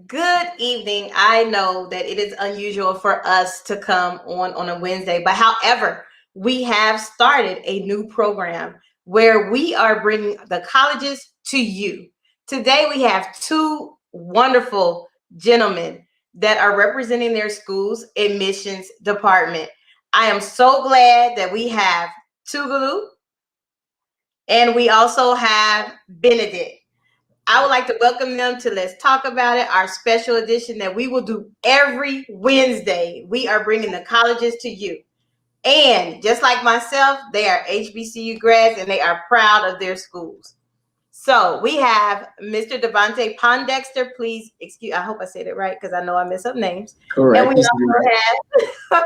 Good evening. I know that it is unusual for us to come on a Wednesday, but however, we have started a new program where we are bringing the colleges to you. Today, we have two wonderful gentlemen that are representing their school's admissions department. I am so glad that we have Tougaloo and we also have Benedict. I would like to welcome them to Let's Talk About It, our special edition that we will do every Wednesday. We are bringing the colleges to you. And just like myself, they are HBCU grads and they are proud of their schools. So we have Mr. Devontae Pondexter. Please excuse, I hope I said it right because I know I mess up names. Correct. And we also have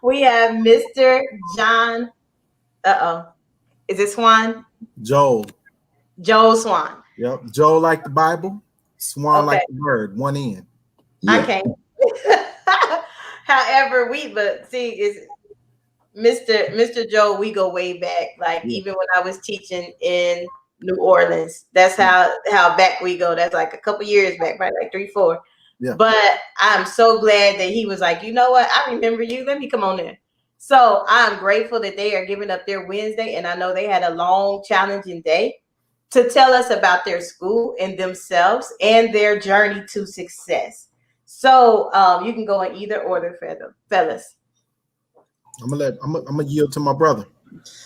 we have Mr. John. Is it Swan? Joel. Joel Swan. Yep. Joel like the Bible, Swan Okay. like the bird, one end. I can't. However, it's Mr. Joe, we go way back. Like even when I was teaching in New Orleans, that's how back we go. That's like a couple years back, right? Like 3, 4. Yeah. But I'm so glad that he was like, you know what? I remember you. Let me come on in. So I'm grateful that they are giving up their Wednesday, and I know they had a long, challenging day to tell us about their school and themselves and their journey to success. So you can go in either order, fellas. I'm gonna yield to my brother.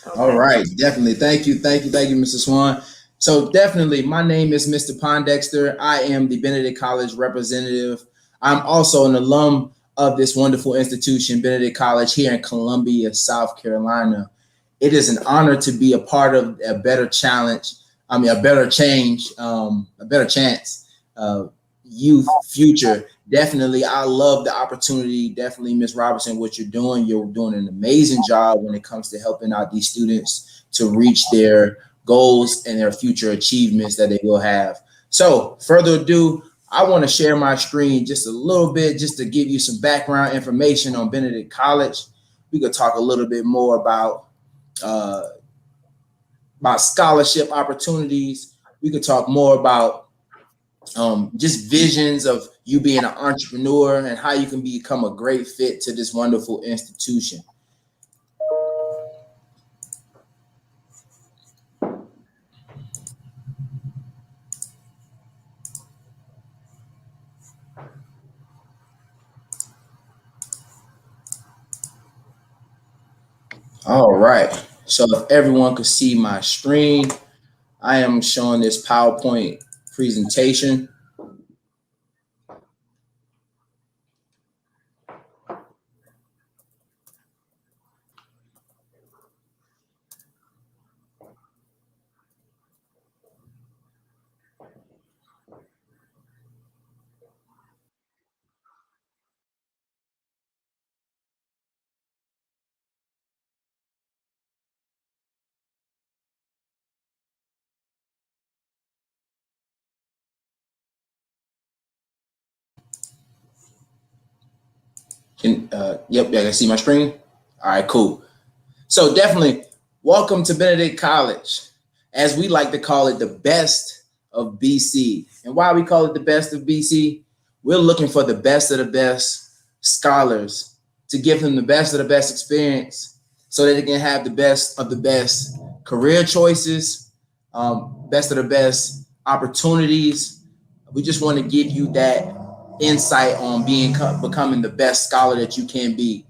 Okay. All right, definitely. Thank you, Mr. Swan. So definitely, my name is Mr. Pondexter. I am the Benedict College representative. I'm also an alum of this wonderful institution, Benedict College, here in Columbia, South Carolina. It is an honor to be a part of a better challenge. A better change, a better chance, youth future. Definitely, I love the opportunity. Definitely, Ms. Robertson, what you're doing an amazing job when it comes to helping out these students to reach their goals and their future achievements that they will have. So further ado, I want to share my screen just a little bit, just to give you some background information on Benedict College. We could talk a little bit more about scholarship opportunities. We could talk more about just visions of you being an entrepreneur and how you can become a great fit to this wonderful institution. All right. So if everyone could see my screen, I am showing this PowerPoint presentation. Yep, I can see my screen. All right, cool. So definitely, welcome to Benedict College, as we like to call it, the best of BC. And why we call it the best of BC? We're looking for the best of the best scholars to give them the best of the best experience so that they can have the best of the best career choices, best of the best opportunities. We just want to give you that insight on becoming the best scholar that you can be.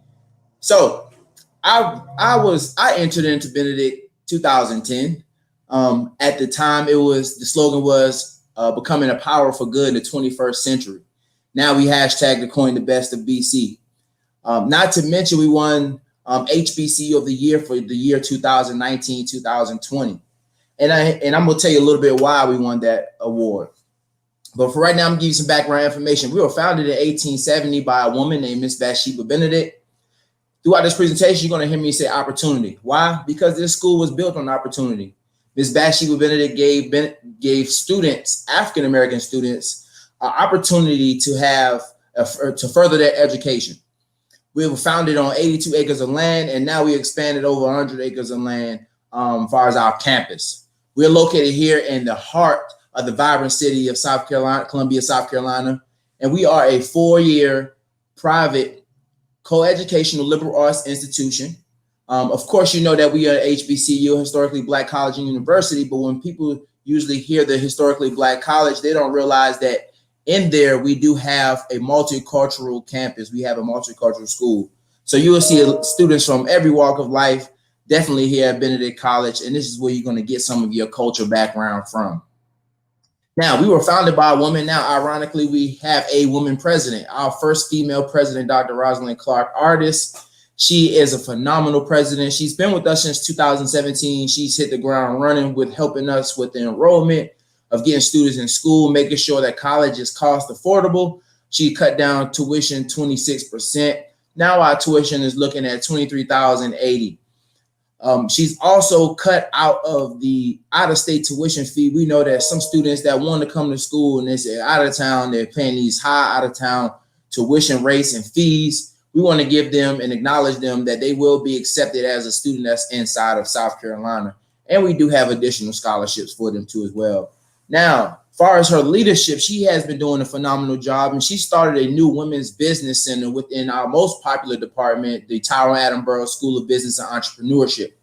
So I entered into Benedict 2010. At the time, the slogan was becoming a power for good in the 21st century. Now we hashtag the coin the best of BC. Not to mention we won H.B.C.U. of the year for the year 2019-2020. And I'm gonna tell you a little bit why we won that award. But for right now, I'm gonna give you some background information. We were founded in 1870 by a woman named Miss Benedict. Throughout this presentation, you're going to hear me say opportunity. Why? Because this school was built on opportunity. Ms. Benedict gave students, African-American students, an opportunity to have to further their education. We were founded on 82 acres of land, and now we expanded over 100 acres of land as far as our campus. We're located here in the heart of the vibrant city of South Carolina, Columbia, South Carolina. And we are a 4-year private co-educational liberal arts institution. Of course, you know that we are HBCU, historically Black college and university, but when people usually hear the historically Black college, they don't realize that in there we do have a multicultural campus. We have a multicultural school. So you will see students from every walk of life, definitely here at Benedict College, and this is where you're going to get some of your cultural background from. Now, we were founded by a woman. Now, ironically, we have a woman president. Our first female president, Dr. Rosalind Clark Artis. She is a phenomenal president. She's been with us since 2017. She's hit the ground running with helping us with the enrollment of getting students in school, making sure that college is cost affordable. She cut down tuition 26%. Now our tuition is looking at $23,080. She's also cut out of the out-of-state tuition fee. We know that some students that want to come to school and they're out of town, they're paying these high out-of-town tuition rates and fees. We want to give them and acknowledge them that they will be accepted as a student that's inside of South Carolina. And we do have additional scholarships for them too as well. Now, as far as her leadership, she has been doing a phenomenal job, and she started a new women's business center within our most popular department, the Tyrone Attenborough School of Business and Entrepreneurship.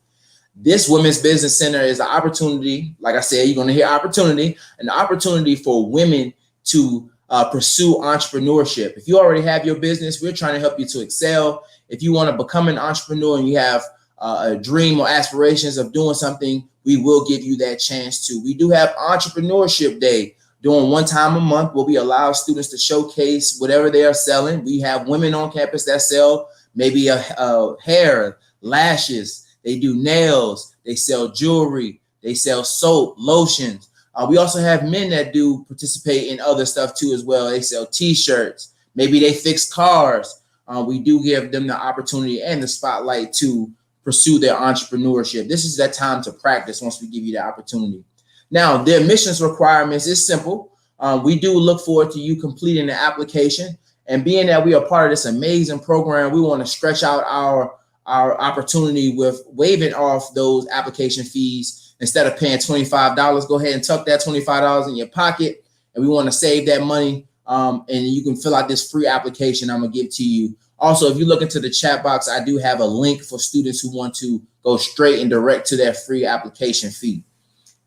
This women's business center is an opportunity, like I said, you're going to hear opportunity, an opportunity for women to pursue entrepreneurship. If you already have your business, we're trying to help you to excel. If you want to become an entrepreneur and you have a dream or aspirations of doing something, we will give you that chance too. We do have Entrepreneurship Day during one time a month where we allow students to showcase whatever they are selling. We have women on campus that sell maybe hair, lashes, they do nails, they sell jewelry, they sell soap, lotions. We also have men that do participate in other stuff too as well. They sell t-shirts, maybe they fix cars. We do give them the opportunity and the spotlight to pursue their entrepreneurship. This is that time to practice once we give you the opportunity. Now, the admissions requirements is simple. We do look forward to you completing the application, and being that we are part of this amazing program, we want to stretch out our opportunity with waiving off those application fees. Instead of paying $25, go ahead and tuck that $25 in your pocket, and we want to save that money, and you can fill out this free application I'm gonna give to you. Also, if you look into the chat box, I do have a link for students who want to go straight and direct to their free application fee.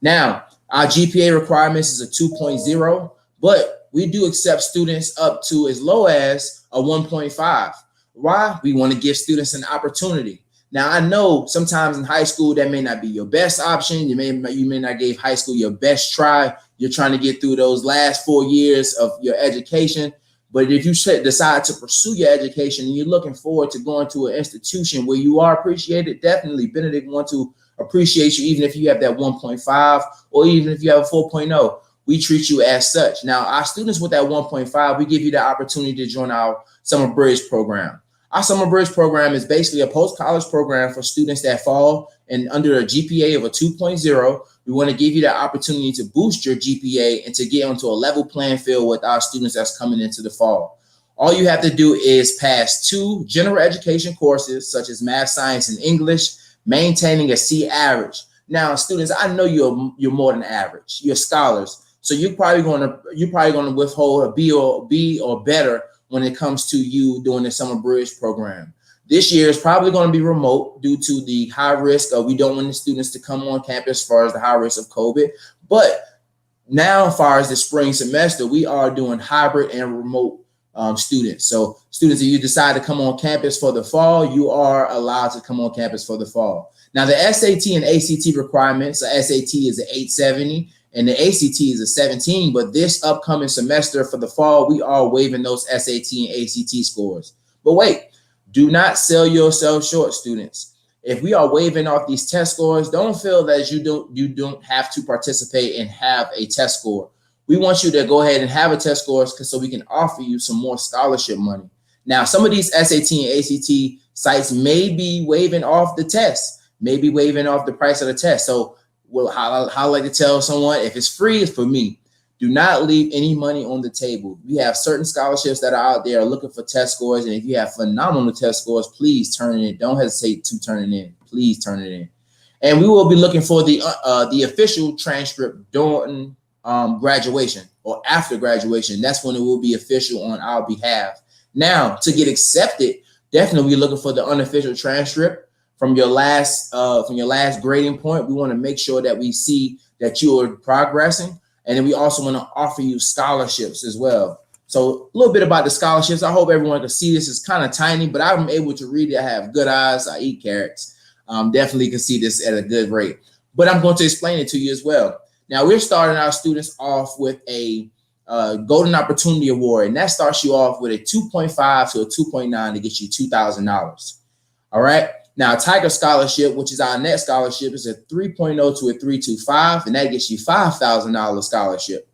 Now, our GPA requirements is a 2.0, but we do accept students up to as low as a 1.5. Why? We want to give students an opportunity. Now, I know sometimes in high school that may not be your best option. You may not give high school your best try. You're trying to get through those last 4 years of your education. But if you decide to pursue your education and you're looking forward to going to an institution where you are appreciated, definitely Benedict want to appreciate you, even if you have that 1.5 or even if you have a 4.0. We treat you as such. Now, our students with that 1.5, we give you the opportunity to join our Summer Bridge program. Our Summer Bridge program is basically a post-college program for students that fall and under a GPA of a 2.0. We want to give you the opportunity to boost your GPA and to get onto a level playing field with our students that's coming into the fall. All you have to do is pass 2 general education courses, such as math, science, and English, maintaining a C average. Now, students, I know you're more than average. You're scholars, so you're probably going to withhold a B or better when it comes to you doing the Summer Bridge program. This year is probably going to be remote due to the high risk of we don't want the students to come on campus as far as the high risk of COVID. But now, as far as the spring semester, we are doing hybrid and remote students. So students, if you decide to come on campus for the fall, you are allowed to come on campus for the fall. Now, the SAT and ACT requirements, the SAT is an 870 and the ACT is a 17. But this upcoming semester for the fall, we are waiving those SAT and ACT scores. But wait. Do not sell yourself short, students. If we are waiving off these test scores, don't feel that you don't have to participate and have a test score. We want you to go ahead and have a test score so we can offer you some more scholarship money. Now, some of these SAT and ACT sites may be waiving off the test, maybe waiving off the price of the test. So how I like to tell someone, if it's free, it's for me. Do not leave any money on the table. We have certain scholarships that are out there looking for test scores. And if you have phenomenal test scores, please turn it in. Don't hesitate to turn it in. Please turn it in. And we will be looking for the official transcript during graduation or after graduation. That's when it will be official on our behalf. Now, to get accepted, definitely we're looking for the unofficial transcript from your last grading point. We want to make sure that we see that you are progressing, and then we also want to offer you scholarships as well. So a little bit about the scholarships. I hope everyone can see this. It's kind of tiny, but I'm able to read it. I have good eyes. I eat carrots. Definitely can see this at a good rate. But I'm going to explain it to you as well. Now, we're starting our students off with a Golden Opportunity Award, and that starts you off with a 2.5 to a 2.9 to get you $2,000. All right. Now, Tiger Scholarship, which is our next scholarship, is a 3.0 to a 3.25, and that gets you $5,000 scholarship.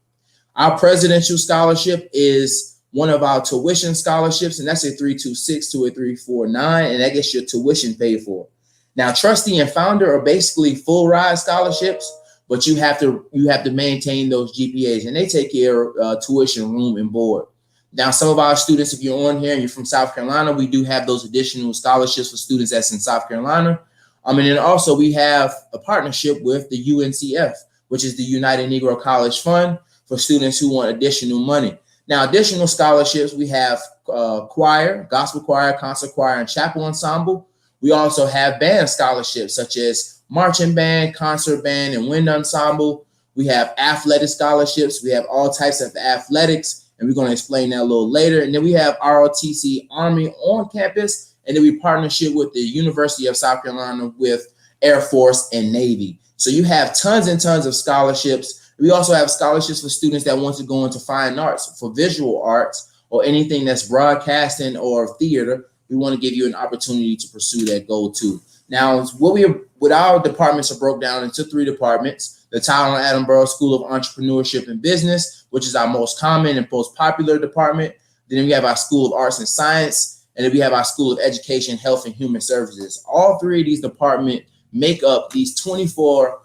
Our Presidential Scholarship is one of our tuition scholarships, and that's a 3.26 to a 3.49, and that gets your tuition paid for. Now, Trustee and Founder are basically full ride scholarships, but you have to maintain those GPAs, and they take care of tuition, room, and board. Now, some of our students, if you're on here and you're from South Carolina, we do have those additional scholarships for students that's in South Carolina. And then also we have a partnership with the UNCF, which is the United Negro College Fund, for students who want additional money. Now, additional scholarships, we have choir, gospel choir, concert choir, and chapel ensemble. We also have band scholarships such as marching band, concert band, and wind ensemble. We have athletic scholarships. We have all types of athletics, and we're going to explain that a little later. And then we have ROTC Army on campus, and then we partnership with the University of South Carolina with Air Force and Navy. So you have tons and tons of scholarships. We also have scholarships for students that want to go into fine arts, for visual arts, or anything that's broadcasting or theater. We want to give you an opportunity to pursue that goal too. Now, what our departments are broke down into 3 departments: the Tyler Attenborough School of Entrepreneurship and Business, which is our most common and most popular department. Then we have our School of Arts and Science, and then we have our School of Education, Health, and Human Services. All 3 of these departments make up these 24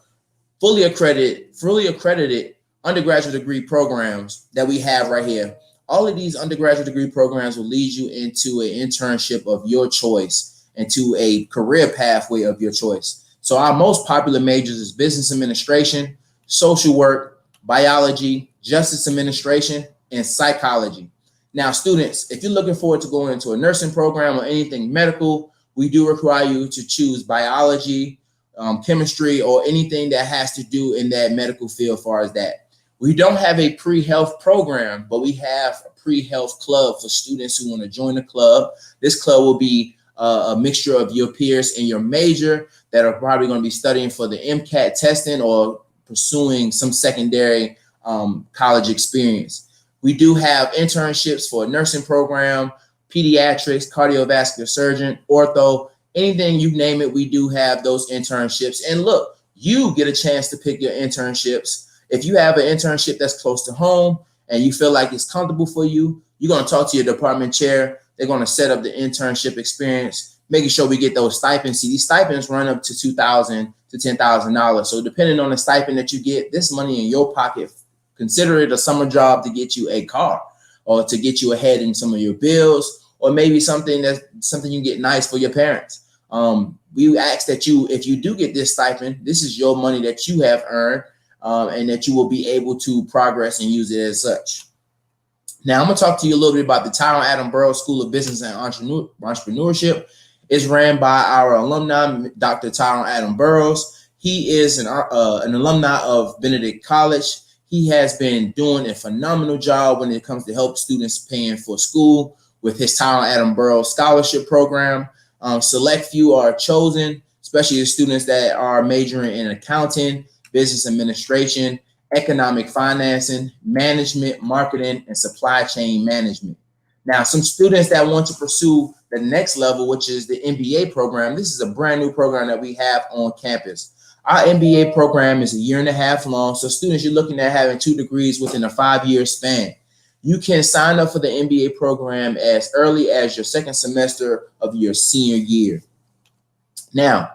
fully accredited undergraduate degree programs that we have right here. All of these undergraduate degree programs will lead you into an internship of your choice and to a career pathway of your choice. So our most popular majors is business administration, social work, biology, justice administration, and psychology. Now, students, if you're looking forward to going into a nursing program or anything medical, we do require you to choose biology, chemistry, or anything that has to do in that medical field as far as that. We don't have a pre-health program, but we have a pre-health club for students who want to join the club. This club will be a mixture of your peers in your major that are probably going to be studying for the MCAT testing or pursuing some secondary college experience. We do have internships for a nursing program, pediatrics, cardiovascular surgeon, ortho, anything you name it, we do have those internships. And look, you get a chance to pick your internships. If you have an internship that's close to home and you feel like it's comfortable for you, you're going to talk to your department chair. They're going to set up the internship experience, making sure we get those stipends. See, these stipends run up to $2,000 to $10,000. So depending on the stipend that you get, this money in your pocket, consider it a summer job to get you a car or to get you ahead in some of your bills, or maybe something you get nice for your parents. We ask that if you do get this stipend, this is your money that you have earned, and that you will be able to progress and use it as such. Now, I'm going to talk to you a little bit about the Tyler Attenborough School of Business and Entrepreneurship. It's ran by our alumni, Dr. Tyler Attenborough. He is an alumni of Benedict College. He has been doing a phenomenal job when it comes to help students paying for school with his Tyler Attenborough Scholarship Program. Select few are chosen, especially the students that are majoring in accounting, business administration, economic financing, management, marketing, and supply chain management. Now, some students that want to pursue the next level, which is the MBA program, this is a brand new program that we have on campus. Our MBA program is 1.5 years long. So students, you're looking at having 2 degrees within a 5-year span. You can sign up for the MBA program as early as your 2nd semester of your senior year. Now,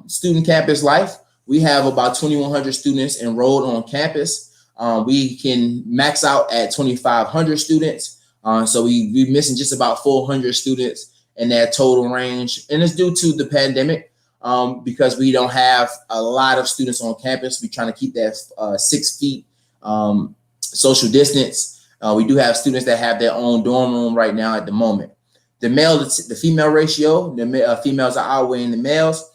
student campus life, we have about 2,100 students enrolled on campus. We can max out at 2,500 students. So we're missing just about 400 students in that total range. And it's due to the pandemic, because we don't have a lot of students on campus. We're trying to keep that 6 feet social distance. We do have students that have their own dorm room right now at the moment. The female ratio, the females are outweighing the males.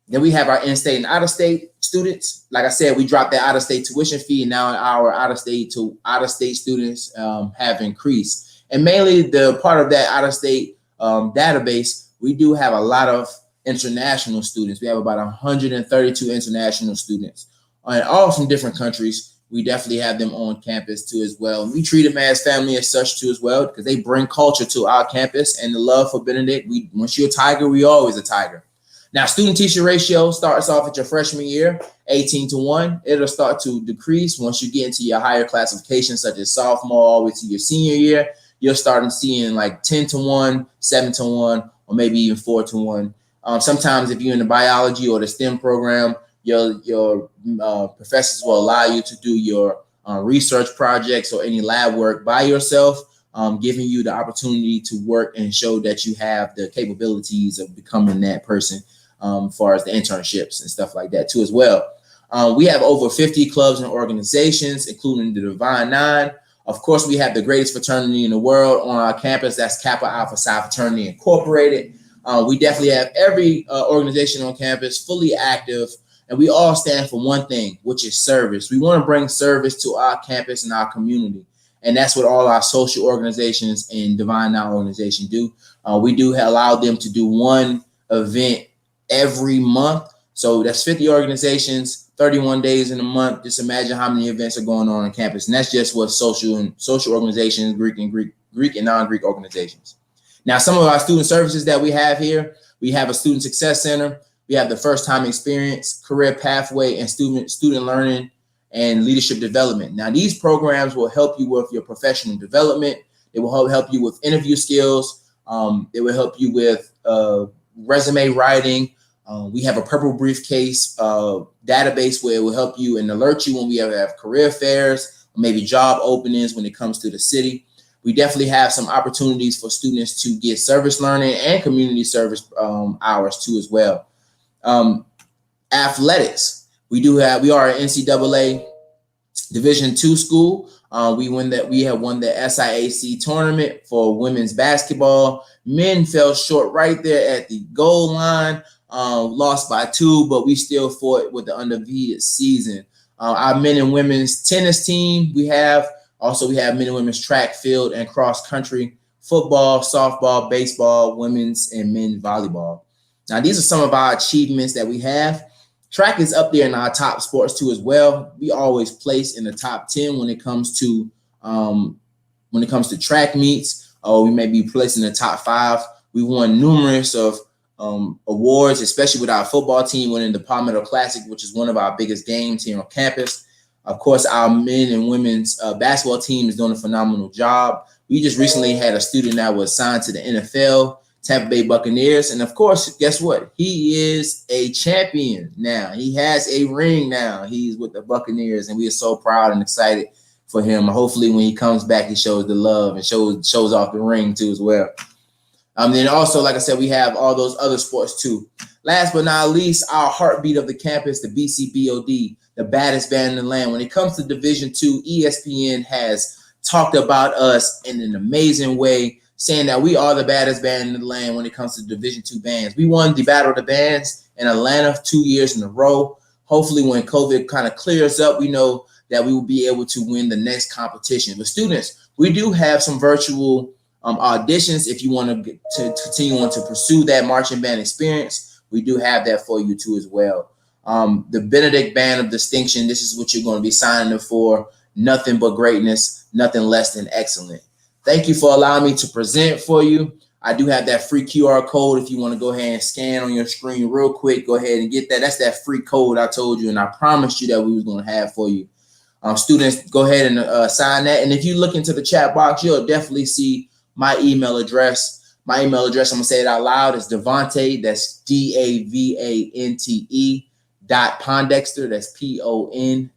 Then we have our in-state and out-of-state students. Like I said, we dropped that out-of-state tuition fee, and now our out-of-state students have increased. And mainly the part of that out-of-state database, we do have a lot of international students. We have about 132 international students, and all from different countries. We definitely have them on campus too as well. We treat them as family as such too as well, because they bring culture to our campus and the love for Benedict. Once you're a Tiger, we always a Tiger. Now, student-teacher ratio starts off at your freshman year, 18-1. It'll start to decrease once you get into your higher classifications, such as sophomore all the way to your senior year. You'll start seeing like 10-1, 7-1, or maybe even 4-1. Sometimes if you're in the biology or the STEM program, your professors will allow you to do your research projects or any lab work by yourself, giving you the opportunity to work and show that you have the capabilities of becoming that person, as far as the internships and stuff like that too as well. We have over 50 clubs and organizations, including the Divine Nine. Of course, we have the greatest fraternity in the world on our campus. That's Kappa Alpha Psi Fraternity Incorporated. We definitely have every organization on campus fully active, and we all stand for one thing, which is service. We want to bring service to our campus and our community, and that's what all our social organizations and Divine Nine organization do. We do allow them to do one event every month. So that's 50 organizations, 31 days in a month. Just imagine how many events are going on campus. And that's just what social organizations, Greek and non-Greek organizations. Now, some of our student services that we have here, we have a student success center. We have the first time experience, career pathway, and student learning and leadership development. Now, these programs will help you with your professional development. They will help you with interview skills. They will help you with resume writing. We have a purple briefcase database where it will help you and alert you when we have career fairs, or maybe job openings when it comes to the city. We definitely have some opportunities for students to get service learning and community service hours too as well. Athletics. We are an NCAA Division II school. We have won the SIAC tournament for women's basketball. Men fell short right there at the goal line, lost by 2, but we still fought with the undefeated season. Our men and women's tennis team, we have men and women's track, field, and cross country, football, softball, baseball, women's and men's volleyball. Now, these are some of our achievements that we have. Track is up there in our top sports too as well. We always place in the top 10 when it comes to track meets. We may be placed in the top 5. We won numerous of awards, especially with our football team winning the Palmetto Classic, which is one of our biggest games here on campus. Of course, our men and women's basketball team is doing a phenomenal job. We just recently had a student that was signed to the NFL, Tampa Bay Buccaneers. And of course, guess what? He is a champion now. He has a ring now. He's with the Buccaneers, and we are so proud and excited for him. Hopefully when he comes back, he shows the love and shows off the ring too as well. Then also, like I said, we have all those other sports too. Last but not least, our heartbeat of the campus, the BCBOD, the baddest band in the land. When it comes to Division II, ESPN has talked about us in an amazing way, saying that we are the baddest band in the land when it comes to Division II bands. We won the Battle of the Bands in Atlanta 2 years in a row. Hopefully when COVID kind of clears up, we know that we will be able to win the next competition. But students, we do have some virtual auditions if you want to continue on to pursue that marching band experience. We do have that for you too as well. The Benedict Band of Distinction, this is what you're going to be signing up for. Nothing but greatness, nothing less than excellent. Thank you for allowing me to present for you. I do have that free QR code if you want to go ahead and scan on your screen real quick. Go ahead and get that. That's that free code I told you, and I promised you that we was going to have for you. Students, go ahead and sign that. And if you look into the chat box, you'll definitely see my email address. My email address, I'm going to say it out loud, is Davante, that's DAVANTE .Pondexter, that's PONDEXTER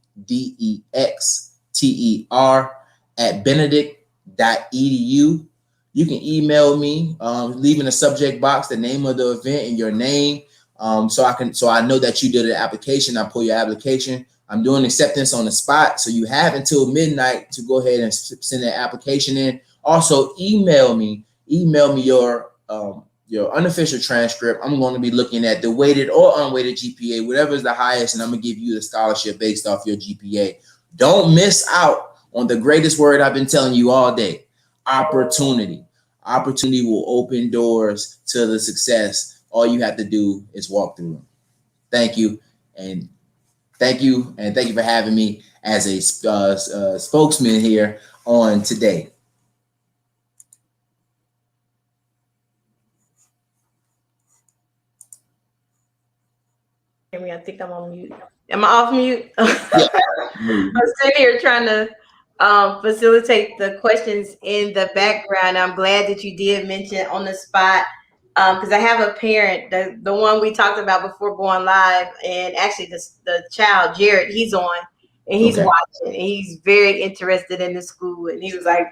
@benedict.edu. You can email me, leave in the subject box the name of the event and your name, so I know that you did an application. I pull your application. I'm doing acceptance on the spot, so you have until midnight to go ahead and send that application in. Also, email me your unofficial transcript. I'm going to be looking at the weighted or unweighted GPA, whatever is the highest, and I'm going to give you the scholarship based off your GPA. Don't miss out on the greatest word I've been telling you all day: opportunity. Opportunity will open doors to the success. All you have to do is walk through them. Thank you. And thank you for having me as a spokesman here on today. I think I'm on mute. Am I off mute? Yeah. I'm sitting here trying to facilitate the questions in the background. I'm glad that you did mention on the spot, because I have a parent, the one we talked about before going live, and actually the child, Jared, he's on, and he's watching, and he's very interested in the school, and he was like,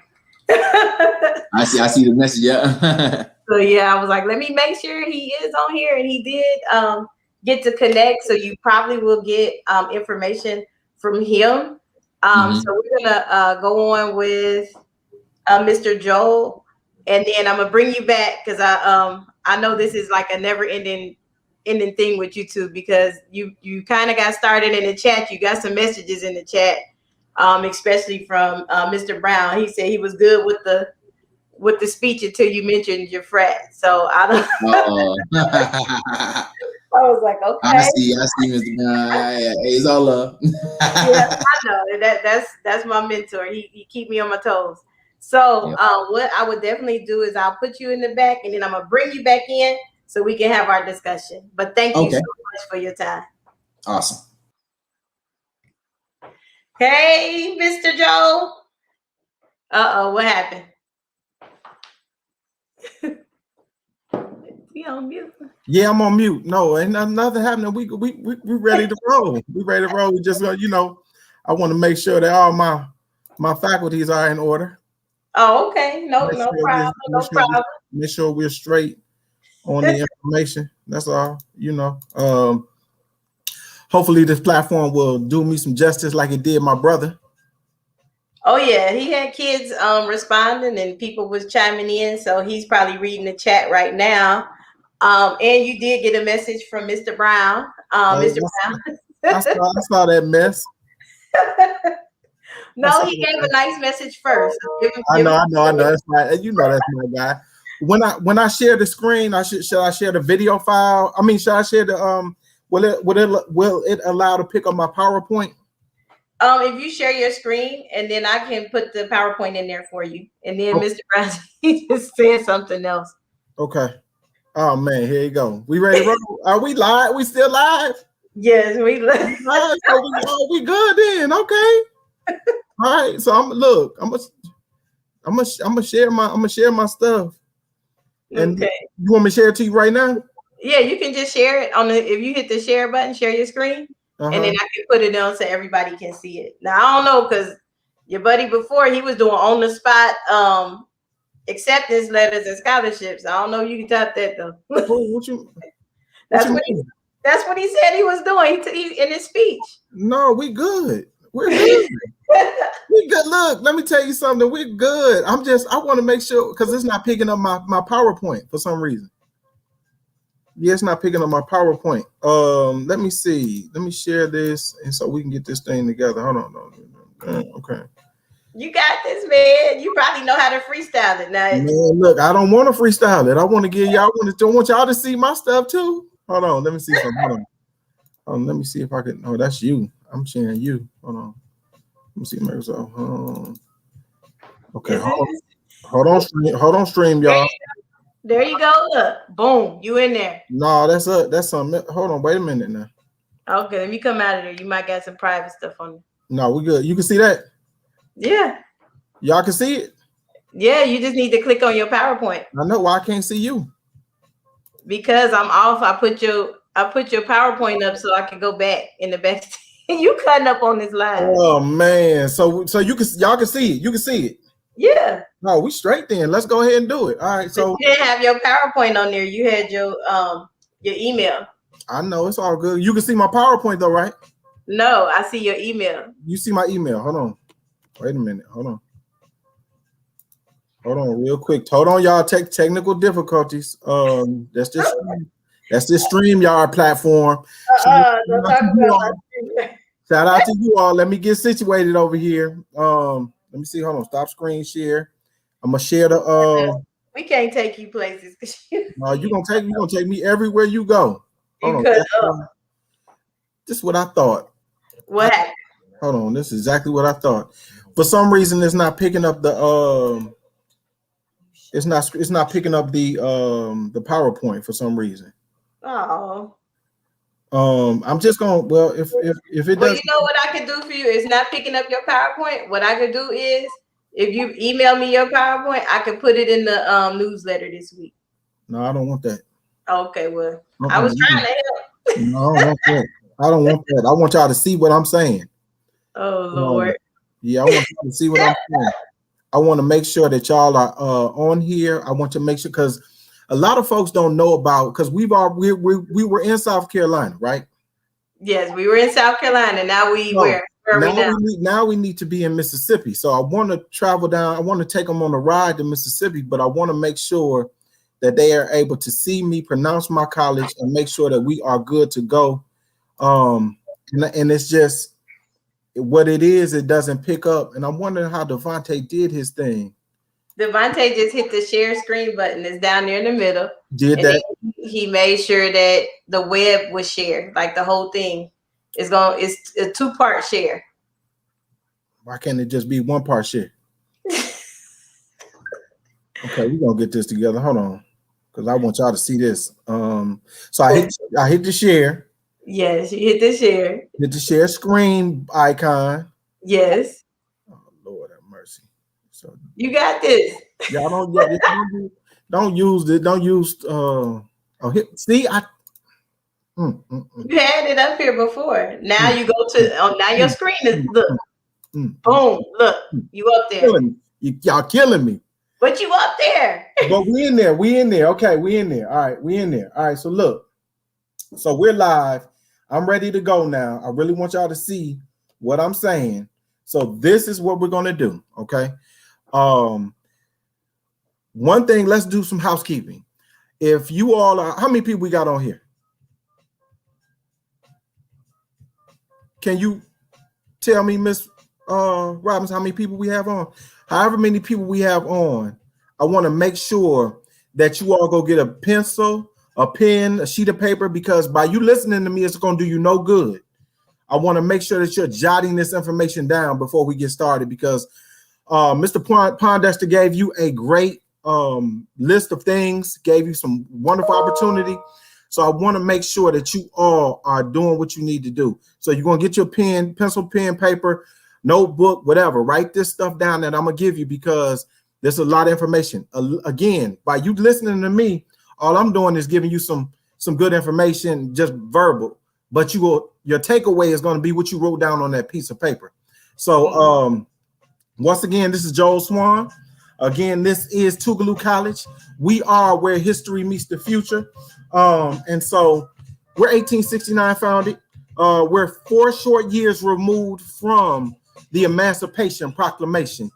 I see the message, yeah. So yeah, I was like, let me make sure he is on here, and he did get to connect. So you probably will get information from him. So we're gonna go on with Mr. Joel, and then I'm gonna bring you back because I know this is like a never ending thing with you two, because you kind of got started in the chat. You got some messages in the chat, especially from Mr. Brown. He said he was good with the speech until you mentioned your frat. So I don't. I was like, okay. I see, Mr. Brown. It's all love. Yeah, I know that's my mentor. He keep me on my toes. So what I would definitely do is I'll put you in the back, and then I'm gonna bring you back in so we can have our discussion. But thank you so much for your time. Awesome. Hey, Mr. Joe. What happened? He on mute? Yeah, I'm on mute. No, ain't nothing happening. We ready to roll. We ready to roll. We just I want to make sure that all my faculties are in order. Oh, okay. No problem. Make sure we're straight on the information. That's all. Hopefully this platform will do me some justice like it did my brother. Oh yeah, he had kids responding, and people was chiming in, so he's probably reading the chat right now. And you did get a message from Mr. Brown. Mr. Brown. I saw that mess. No, he gave a nice message first. I know. That's right. That's my guy. When I share the screen, should I share the video file? I mean, should I share the will it allow to pick up my PowerPoint? If you share your screen, and then I can put the PowerPoint in there for you. And then Mr. Brown, he just said something else. Okay. Oh man, here you go. We ready to roll? Are we live? We still live? Yes, we live. So we good then. Okay. All right. So I'm gonna share my stuff. And okay. You want me to share it to you right now? Yeah, you can just share it if you hit the share button, share your screen, and then I can put it on so everybody can see it. Now I don't know, because your buddy before, he was doing on the spot acceptance letters and scholarships. I don't know if you can type that though. That's what he said he was doing in his speech. No, we good. We're good. We good. Look, let me tell you something. We're good. I want to make sure, because it's not picking up my PowerPoint for some reason. Yeah, it's not picking up my PowerPoint. Let me see. Let me share this, and so we can get this thing together. Hold on. Okay. You got this, man. You probably know how to freestyle it now. Man, look, I don't want to freestyle it. I want to give y'all. I want y'all to see my stuff too. Hold on. Let me see something. Hold on. Let me see if I can. Oh, that's you. I'm sharing you. Hold on. Let me see Microsoft. Okay. Hold on, stream, y'all. There you go. Look, boom, you in there. No, that's something. Hold on. Wait a minute now. Okay, let me come out of there. You might got some private stuff on you. No, we good. You can see that. Yeah. Y'all can see it? Yeah, you just need to click on your PowerPoint. I know why I can't see you. Because I'm off. I put your PowerPoint up so I can go back in the back. You cutting up on this live. Oh man. So y'all can see it. You can see it. Yeah. No, we straight then. Let's go ahead and do it. All right. So you didn't have your PowerPoint on there. You had your email. I know, it's all good. You can see my PowerPoint though, right? No, I see your email. You see my email? Hold on. Wait a minute. Hold on. Hold on, real quick. Hold on, y'all. Take technical difficulties. That's this StreamYard platform. Don't talk about my screen. Shout out to you all. Let me get situated over here. Let me see. Hold on. Stop screen share. I'm gonna share the. We can't take you places. You gonna take me everywhere you go. Hold on. This is what I thought. What happened? Hold on. This is exactly what I thought. For some reason, it's not picking up the. It's not picking up the PowerPoint for some reason. Oh. I'm just gonna if it does. Well, you know what I can do for you? It's not picking up your PowerPoint. What I could do is, if you email me your PowerPoint, I can put it in the newsletter this week. No, I don't want that. Okay, well, I was trying to help. No, I don't want that. I don't want that. I want y'all to see what I'm saying. Oh Lord. Yeah, I want y'all to see what I'm saying. I want to make sure that y'all are on here. I want to make sure because a lot of folks don't know about because we were in South Carolina, right? Yes, we were in South Carolina. Now now we need to be in Mississippi. So I want to travel down. I want to take them on a ride to Mississippi, but I want to make sure that they are able to see me pronounce my college and make sure that we are good to go. And it's just what it is. It doesn't pick up, and I'm wondering how Devontae did his thing. Devontae just hit the share screen button. It's down there in the middle. He made sure that the web was shared, like the whole thing. It's a 2-part share. Why can't it just be 1-part share? Okay, we're gonna get this together. Hold on, because I want y'all to see this. So I hit the share. Yes, you hit the share. Hit the share screen icon. Yes. Oh Lord have mercy. So you got this. Y'all don't use it. Don't use see I. You had it up here before. Now you go to now your screen is look. Boom! Look, you up there. Y'all killing me. But you up there. But we in there. Okay, we in there. All right, we in there. All right, so look. So we're live. I'm ready to go now. I really want y'all to see what I'm saying. So this is what we're gonna do. Okay. One thing, let's do some housekeeping. If you all are, how many people we got on here? Can you tell me, Miss Robbins, how many people we have on? However many people we have on, I want to make sure that you all go get a pencil, a pen, a sheet of paper, because by you listening to me, it's going to do you no good. I want to make sure that you're jotting this information down before we get started, because Mr. Pondester gave you a great list of things, gave you some wonderful opportunity. So I want to make sure that you all are doing what you need to do. So you're going to get your pen, pencil, pen, paper, notebook, whatever. Write this stuff down that I'm going to give you, because there's a lot of information. Again, by you listening to me, all I'm doing is giving you some good information, just verbal. But your takeaway is going to be what you wrote down on that piece of paper. So once again, this is Joel Swan. Again, this is Tougaloo College. We are where history meets the future. And so we're 1869 founded. We're 4 short years removed from the Emancipation Proclamation.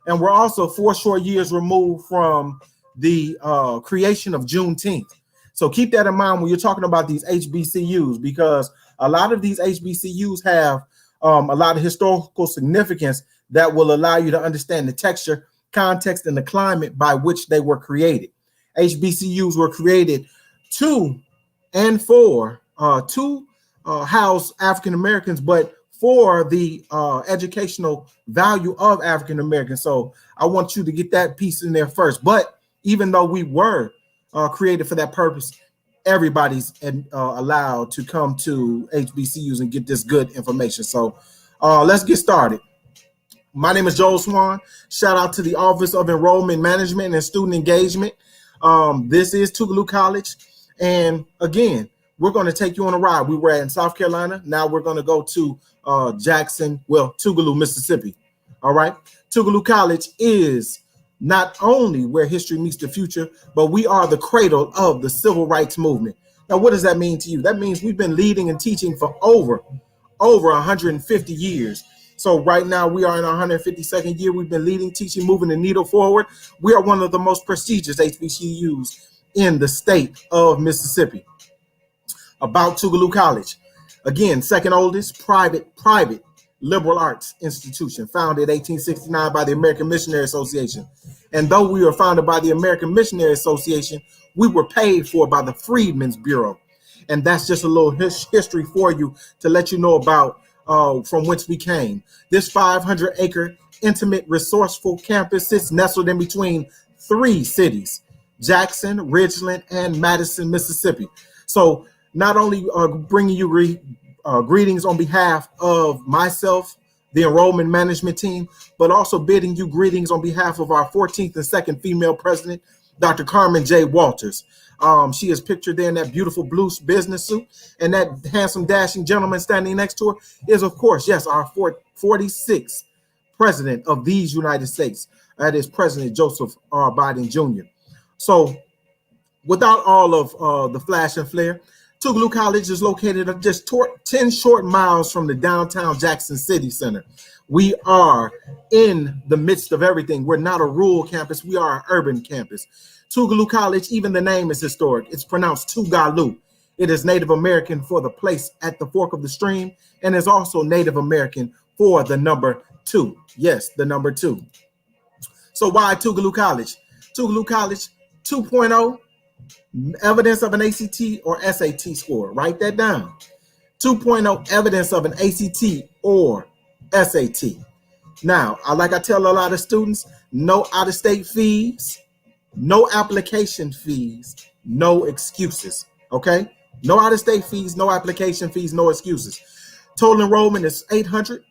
And we're also 4 short years removed from the creation of Juneteenth. So keep that in mind when you're talking about these H.B.C.Us, because a lot of these H.B.C.Us have a lot of historical significance that will allow you to understand the texture, context, and the climate by which they were created. H.B.C.Us were created to house African Americans, but for the educational value of African Americans. So I want you to get that piece in there first. But even though we were created for that purpose, everybody's allowed to come to HBCUs and get this good information. So let's get started. My name is Joel Swan. Shout out to the Office of Enrollment Management and Student Engagement. This is Tougaloo College. And again, we're going to take you on a ride. We were in South Carolina. Now we're going to go to Tougaloo, Mississippi. All right. Tougaloo College is not only where history meets the future, but we are the cradle of the civil rights movement. Now, what does that mean to you? That means we've been leading and teaching for over over 150 years. So right now we are in our 152nd year. We've been leading, teaching, moving the needle forward. We are one of the most prestigious HBCUs in the state of Mississippi. About Tougaloo College. Again, second oldest private liberal arts institution, founded 1869 by the American Missionary Association. And though we were founded by the American Missionary Association, we were paid for by the Freedmen's Bureau. And that's just a little history for you to let you know about from whence we came. This 500-acre, intimate, resourceful campus sits nestled in between three cities, Jackson, Ridgeland, and Madison, Mississippi. So not only bringing you greetings on behalf of myself, the enrollment management team, but also bidding you greetings on behalf of our 14th and second female president, Dr. Carmen J. Walters. She is pictured there in that beautiful blue business suit, and that handsome, dashing gentleman standing next to her is, of course, yes, our 46th president of these United States. That is President Joseph R. Biden Jr. So without all of the flash and flare, Tougaloo College is located at just 10 short miles from the downtown Jackson City Center. We are in the midst of everything. We're not a rural campus. We are an urban campus. Tougaloo College, even the name is historic. It's pronounced Tougaloo. It is Native American for the place at the fork of the stream, and is also Native American for the number 2. Yes, the number 2. So why Tougaloo College? Tougaloo College 2.0, evidence of an ACT or SAT score. Write that down. 2.0, evidence of an ACT or SAT. Now, like I tell a lot of students, no out-of-state fees, no application fees, no excuses. Okay? No out-of-state fees, no application fees, no excuses. Total enrollment is 800,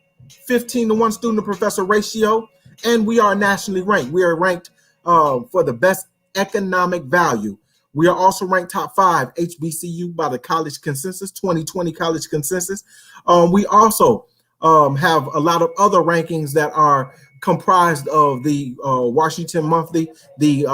15 to 1 student to professor ratio, and we are nationally ranked. We are ranked for the best economic value. We are also ranked top 5 H.B.C.U. by the College Consensus, 2020 College Consensus. We also have a lot of other rankings that are comprised of the Washington Monthly, the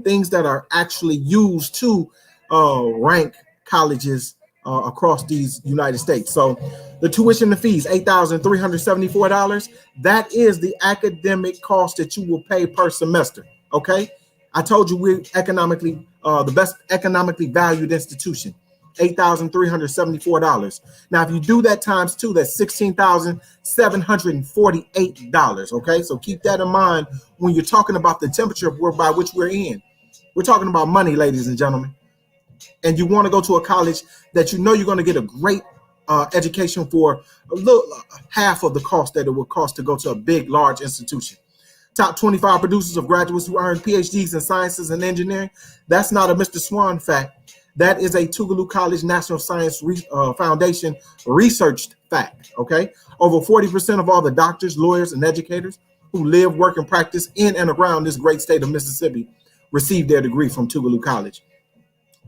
things that are actually used to rank colleges across these United States. So the tuition and fees, $8,374. That is the academic cost that you will pay per semester. Okay. I told you we're economically the best economically valued institution, $8,374. Now, if you do that times 2, that's $16,748. Okay, so keep that in mind when you're talking about the temperature by which we're in. We're talking about money, ladies and gentlemen. And you want to go to a college that you know you're going to get a great education for a little half of the cost that it would cost to go to a big, large institution. Top 25 producers of graduates who earned PhDs in sciences and engineering. That's not a Mr. Swan fact. That is a Tougaloo College National Science Foundation researched fact, okay? Over 40% of all the doctors, lawyers, and educators who live, work, and practice in and around this great state of Mississippi received their degree from Tougaloo College.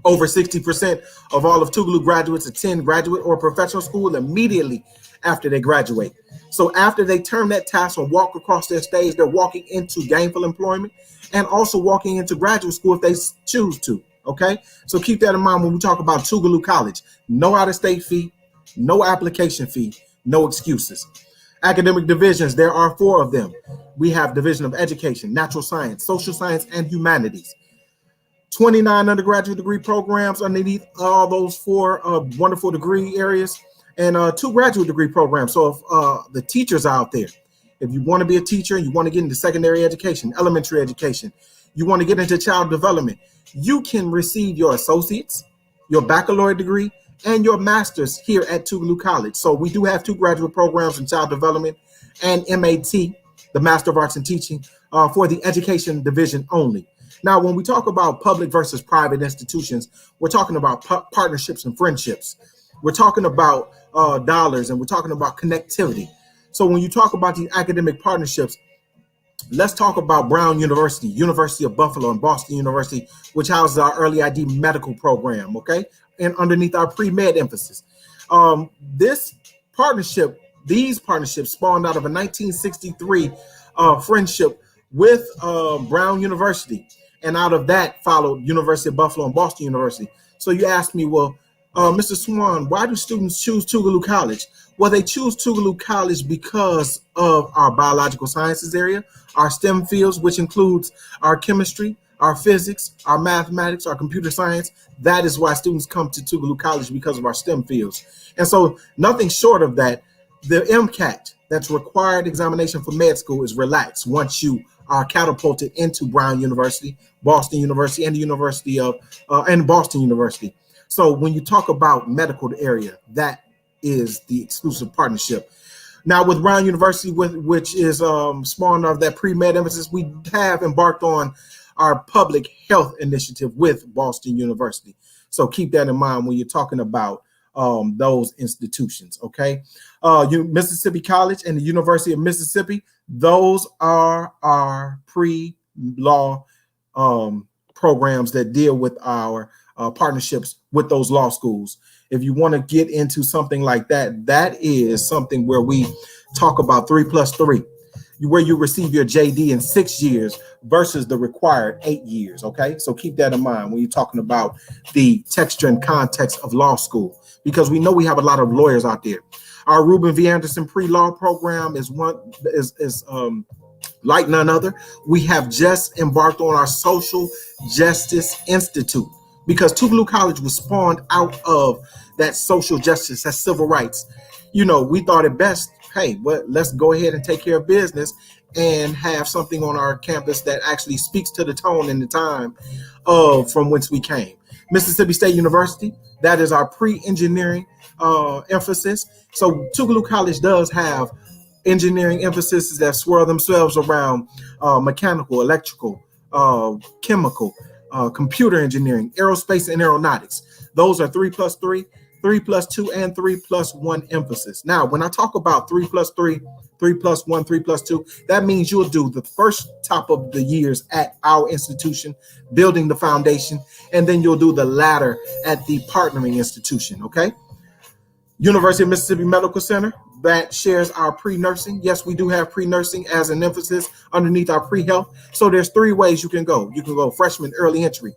Over 60% of all of Tougaloo graduates attend graduate or professional school immediately after they graduate. So after they turn that tassel and walk across their stage, they're walking into gainful employment and also walking into graduate school if they choose to, okay? So keep that in mind when we talk about Tougaloo College. No out-of-state fee, no application fee, no excuses. Academic divisions, there are 4 of them. We have Division of Education, Natural Science, Social Science, and Humanities. 29 undergraduate degree programs underneath all those 4 wonderful degree areas, and 2 graduate degree programs. So if the teachers out there, if you want to be a teacher and you want to get into secondary education, elementary education, you want to get into child development, you can receive your associates, your baccalaureate degree, and your master's here at Tougaloo College. So we do have 2 graduate programs in child development and MAT, the Master of Arts in Teaching, for the education division only. Now, when we talk about public versus private institutions, we're talking about partnerships and friendships. We're talking about dollars, and we're talking about connectivity. So when you talk about these academic partnerships, let's talk about Brown University, University of Buffalo, and Boston University, which houses our early ID medical program, okay? And underneath our pre-med emphasis. These partnerships spawned out of a 1963 friendship with Brown University. And out of that followed University of Buffalo and Boston University. So you ask me, well, Mr. Swan, why do students choose Tougaloo College? Well, they choose Tougaloo College because of our biological sciences area, our STEM fields, which includes our chemistry, our physics, our mathematics, our computer science. That is why students come to Tougaloo College, because of our STEM fields. And so nothing short of that, the MCAT, that's required examination for med school, is relaxed once you are catapulted into Brown University, Boston University, and the University of and Boston University. So when you talk about medical area, that is the exclusive partnership. Now with Brown University, which is spawned of that pre-med emphasis, we have embarked on our public health initiative with Boston University. So keep that in mind when you're talking about those institutions, okay? Mississippi College and the University of Mississippi, those are our pre-law programs that deal with our partnerships with those law schools. If you want to get into something like that, that is something where we talk about 3+3, where you receive your JD in 6 years versus the required 8 years. Okay, so keep that in mind when you're talking about the texture and context of law school, because we know we have a lot of lawyers out there. Our Reuben V. Anderson pre-law program is like none other. We have just embarked on our Social Justice Institute, because Tougaloo College was spawned out of that social justice, that civil rights. You know, we thought it best, hey, well, let's go ahead and take care of business and have something on our campus that actually speaks to the tone and the time of from whence we came. Mississippi State University, that is our pre-engineering emphasis. So Tougaloo College does have engineering emphases that swirl themselves around mechanical, electrical, chemical, computer engineering, aerospace, and aeronautics. Those are 3+3, 3+2, and 3+1 emphasis. Now, when I talk about 3+3, 3+1, 3+2, that means you'll do the first top of the years at our institution, building the foundation, and then you'll do the latter at the partnering institution, okay? University of Mississippi Medical Center, that shares our pre-nursing. Yes, we do have pre-nursing as an emphasis underneath our pre-health. So there's 3 ways you can go. You can go freshman early entry,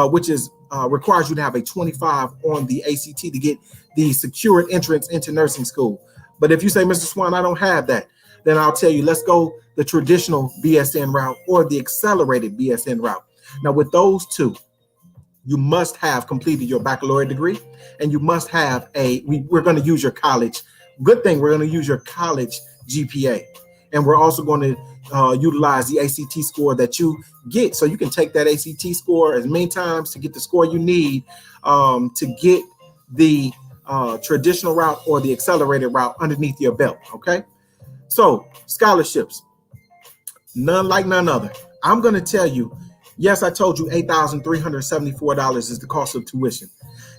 which is requires you to have a 25 on the ACT to get the secured entrance into nursing school. But if you say, Mr. Swan, I don't have that, then I'll tell you, let's go the traditional BSN route or the accelerated BSN route. Now with those two, you must have completed your baccalaureate degree, and you must have we're going to use your college. Good thing we're going to use your college GPA. And we're also going to utilize the ACT score that you get. So you can take that ACT score as many times to get the score you need to get the traditional route or the accelerated route underneath your belt, okay? So scholarships, none like none other. I'm going to tell you, yes, I told you $8,374 is the cost of tuition.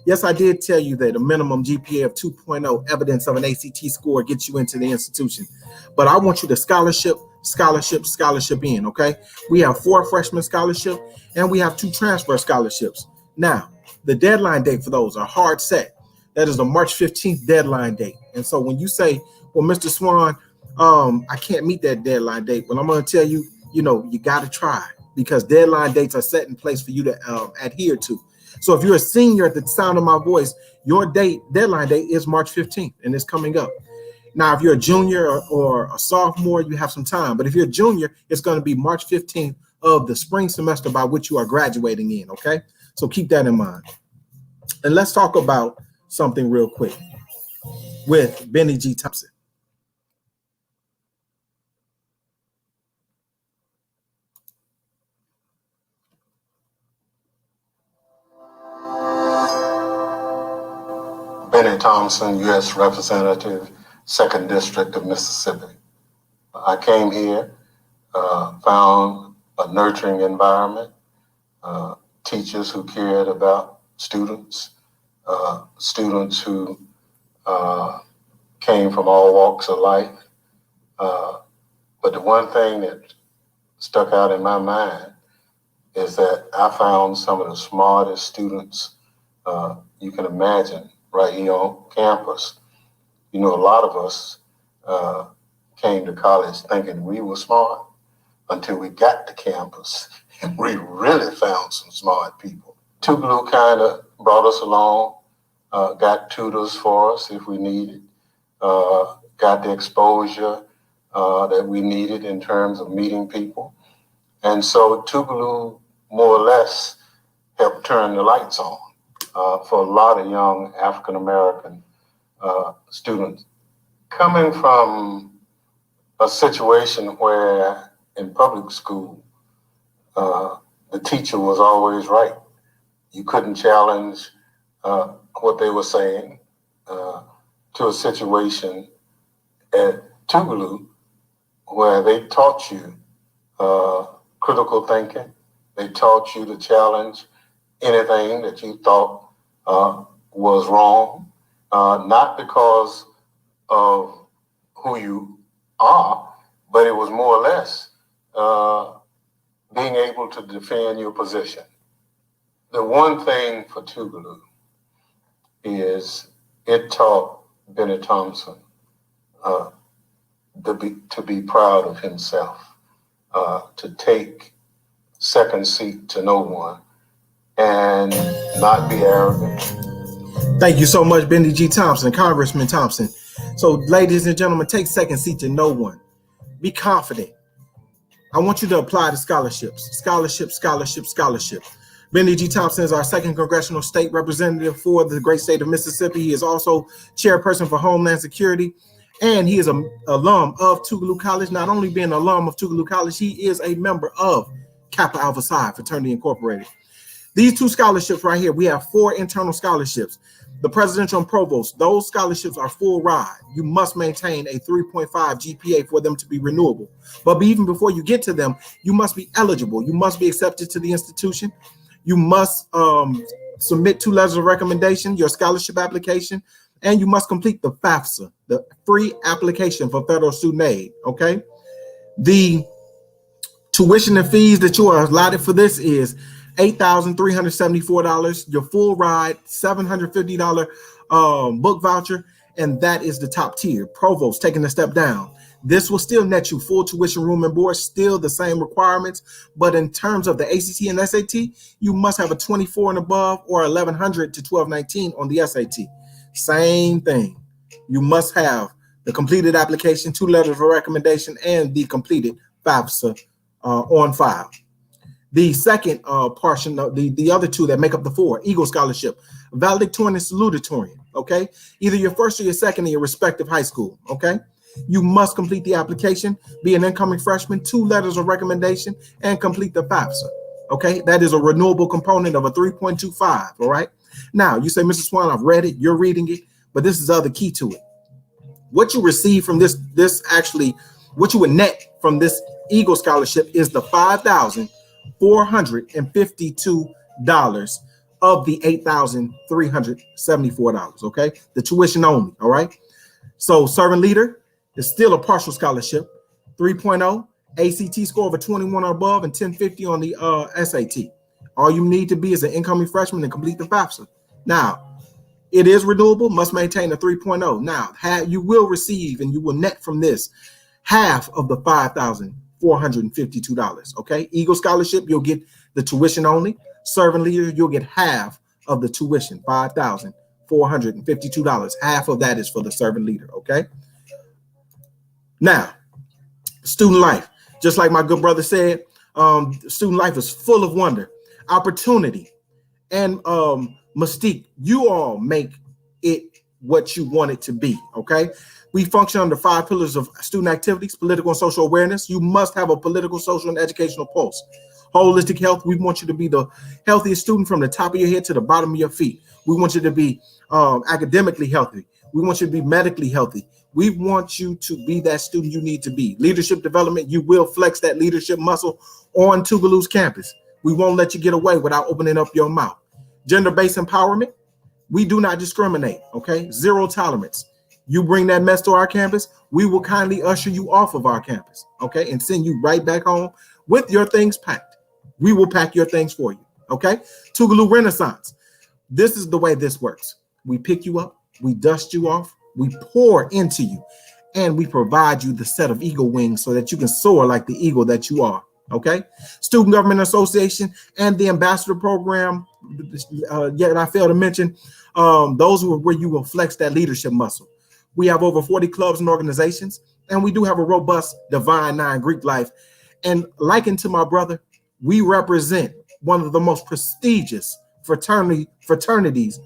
Yes, I did tell you that a minimum GPA of 2.0, evidence of an ACT score, gets you into the institution. But I want you to scholarship in, okay? We have 4 freshman scholarships, and we have 2 transfer scholarships. Now, the deadline date for those are hard set. That is the March 15th deadline date. And so when you say, well, Mr. Swan, I can't meet that deadline date, well, I'm going to tell you, you got to try, because deadline dates are set in place for you to adhere to. So if you're a senior at the sound of my voice, your deadline date is March 15th, and it's coming up. Now, if you're a junior or a sophomore, you have some time. But if you're a junior, it's going to be March 15th of the spring semester by which you are graduating in, okay? So keep that in mind. And let's talk about something real quick with Benny G. Thompson. Benny Thompson, U.S. Representative, 2nd District of Mississippi. I came here, found a nurturing environment, teachers who cared about students, students who came from all walks of life. But the one thing that stuck out in my mind is that I found some of the smartest students you can imagine right here on campus. A lot of us came to college thinking we were smart until we got to campus and we really found some smart people. Tougaloo kind of brought us along, got tutors for us if we needed. got the exposure that we needed in terms of meeting people. And so Tougaloo more or less helped turn the lights on for a lot of young African-American students coming from a situation where in public school, the teacher was always right. You couldn't challenge what they were saying to a situation at Tougaloo where they taught you critical thinking. They taught you to challenge anything that you thought was wrong, not because of who you are, but it was more or less being able to defend your position. The one thing for Tougaloo is it taught Benny Thompson to be proud of himself, to take second seat to no one, and not be arrogant. Thank you so much, Benny G. Thompson, Congressman Thompson. So, ladies and gentlemen, take second seat to no one. Be confident. I want you to apply to scholarships. Scholarship. Benny G. Thompson is our second congressional state representative for the great state of Mississippi. He is also chairperson for Homeland Security, and he is an alum of Tougaloo College. Not only being an alum of Tougaloo College, he is a member of Kappa Alpha Psi Fraternity Incorporated. These two scholarships right here, we have 4 internal scholarships. The presidential and provost, those scholarships are full ride. You must maintain a 3.5 GPA for them to be renewable. But even before you get to them, you must be eligible. You must be accepted to the institution. You must submit 2 letters of recommendation, your scholarship application, and you must complete the FAFSA, the free application for federal student aid, okay? The tuition and fees that you are allotted for this is $8,374, your full ride, $750 book voucher, and that is the top tier. Provost taking a step down. This will still net you full tuition, room, and board, still the same requirements, but in terms of the ACT and SAT, you must have a 24 and above or 1100 to 1219 on the SAT. Same thing. You must have the completed application, 2 letters of recommendation, and the completed FAFSA on file. The second portion of the other 2 that make up the 4, Eagle Scholarship, valedictorian and salutatorian, okay? Either your first or your second in your respective high school, okay? You must complete the application, be an incoming freshman, 2 letters of recommendation, and complete the FAFSA, okay? That is a renewable component of a 3.25, all right? Now, you say, Mr. Swan, I've read it, you're reading it, but this is the other key to it. What you receive from this actually, what you would net from this Eagle Scholarship is the $5,452 of the $8,374, okay? The tuition only, all right? So servant leader is still a partial scholarship, 3.0, ACT score of a 21 or above, and 1050 on the SAT. All you need to be is an incoming freshman and complete the FAFSA. Now, it is renewable, must maintain a 3.0. Now, you will receive and you will net from this half of the $5,452, okay? Eagle Scholarship, you'll get the tuition only. Servant leader, you'll get half of the tuition, $5,452. Half of that is for the servant leader, okay? Now, student life, just like my good brother said, student life is full of wonder, opportunity, and mystique. You all make it what you want it to be, okay? We function under 5 pillars of student activities: political and social awareness. You must have a political, social, and educational pulse. Holistic health. We want you to be the healthiest student from the top of your head to the bottom of your feet. We want you to be academically healthy. We want you to be medically healthy. We want you to be that student you need to be. Leadership development. You will flex that leadership muscle on Tougaloo's campus. We won't let you get away without opening up your mouth. Gender-based empowerment. We do not discriminate, okay? 0 tolerance. You bring that mess to our campus, we will kindly usher you off of our campus, okay? And send you right back home with your things packed. We will pack your things for you, okay? Tougaloo Renaissance. This is the way this works. We pick you up, we dust you off, we pour into you, and we provide you the set of eagle wings so that you can soar like the eagle that you are, okay? Student Government Association and the Ambassador Program, yet I failed to mention, those were where you will flex that leadership muscle. We have over 40 clubs and organizations, and we do have a robust Divine Nine Greek life. And likened to my brother, we represent one of the most prestigious fraternities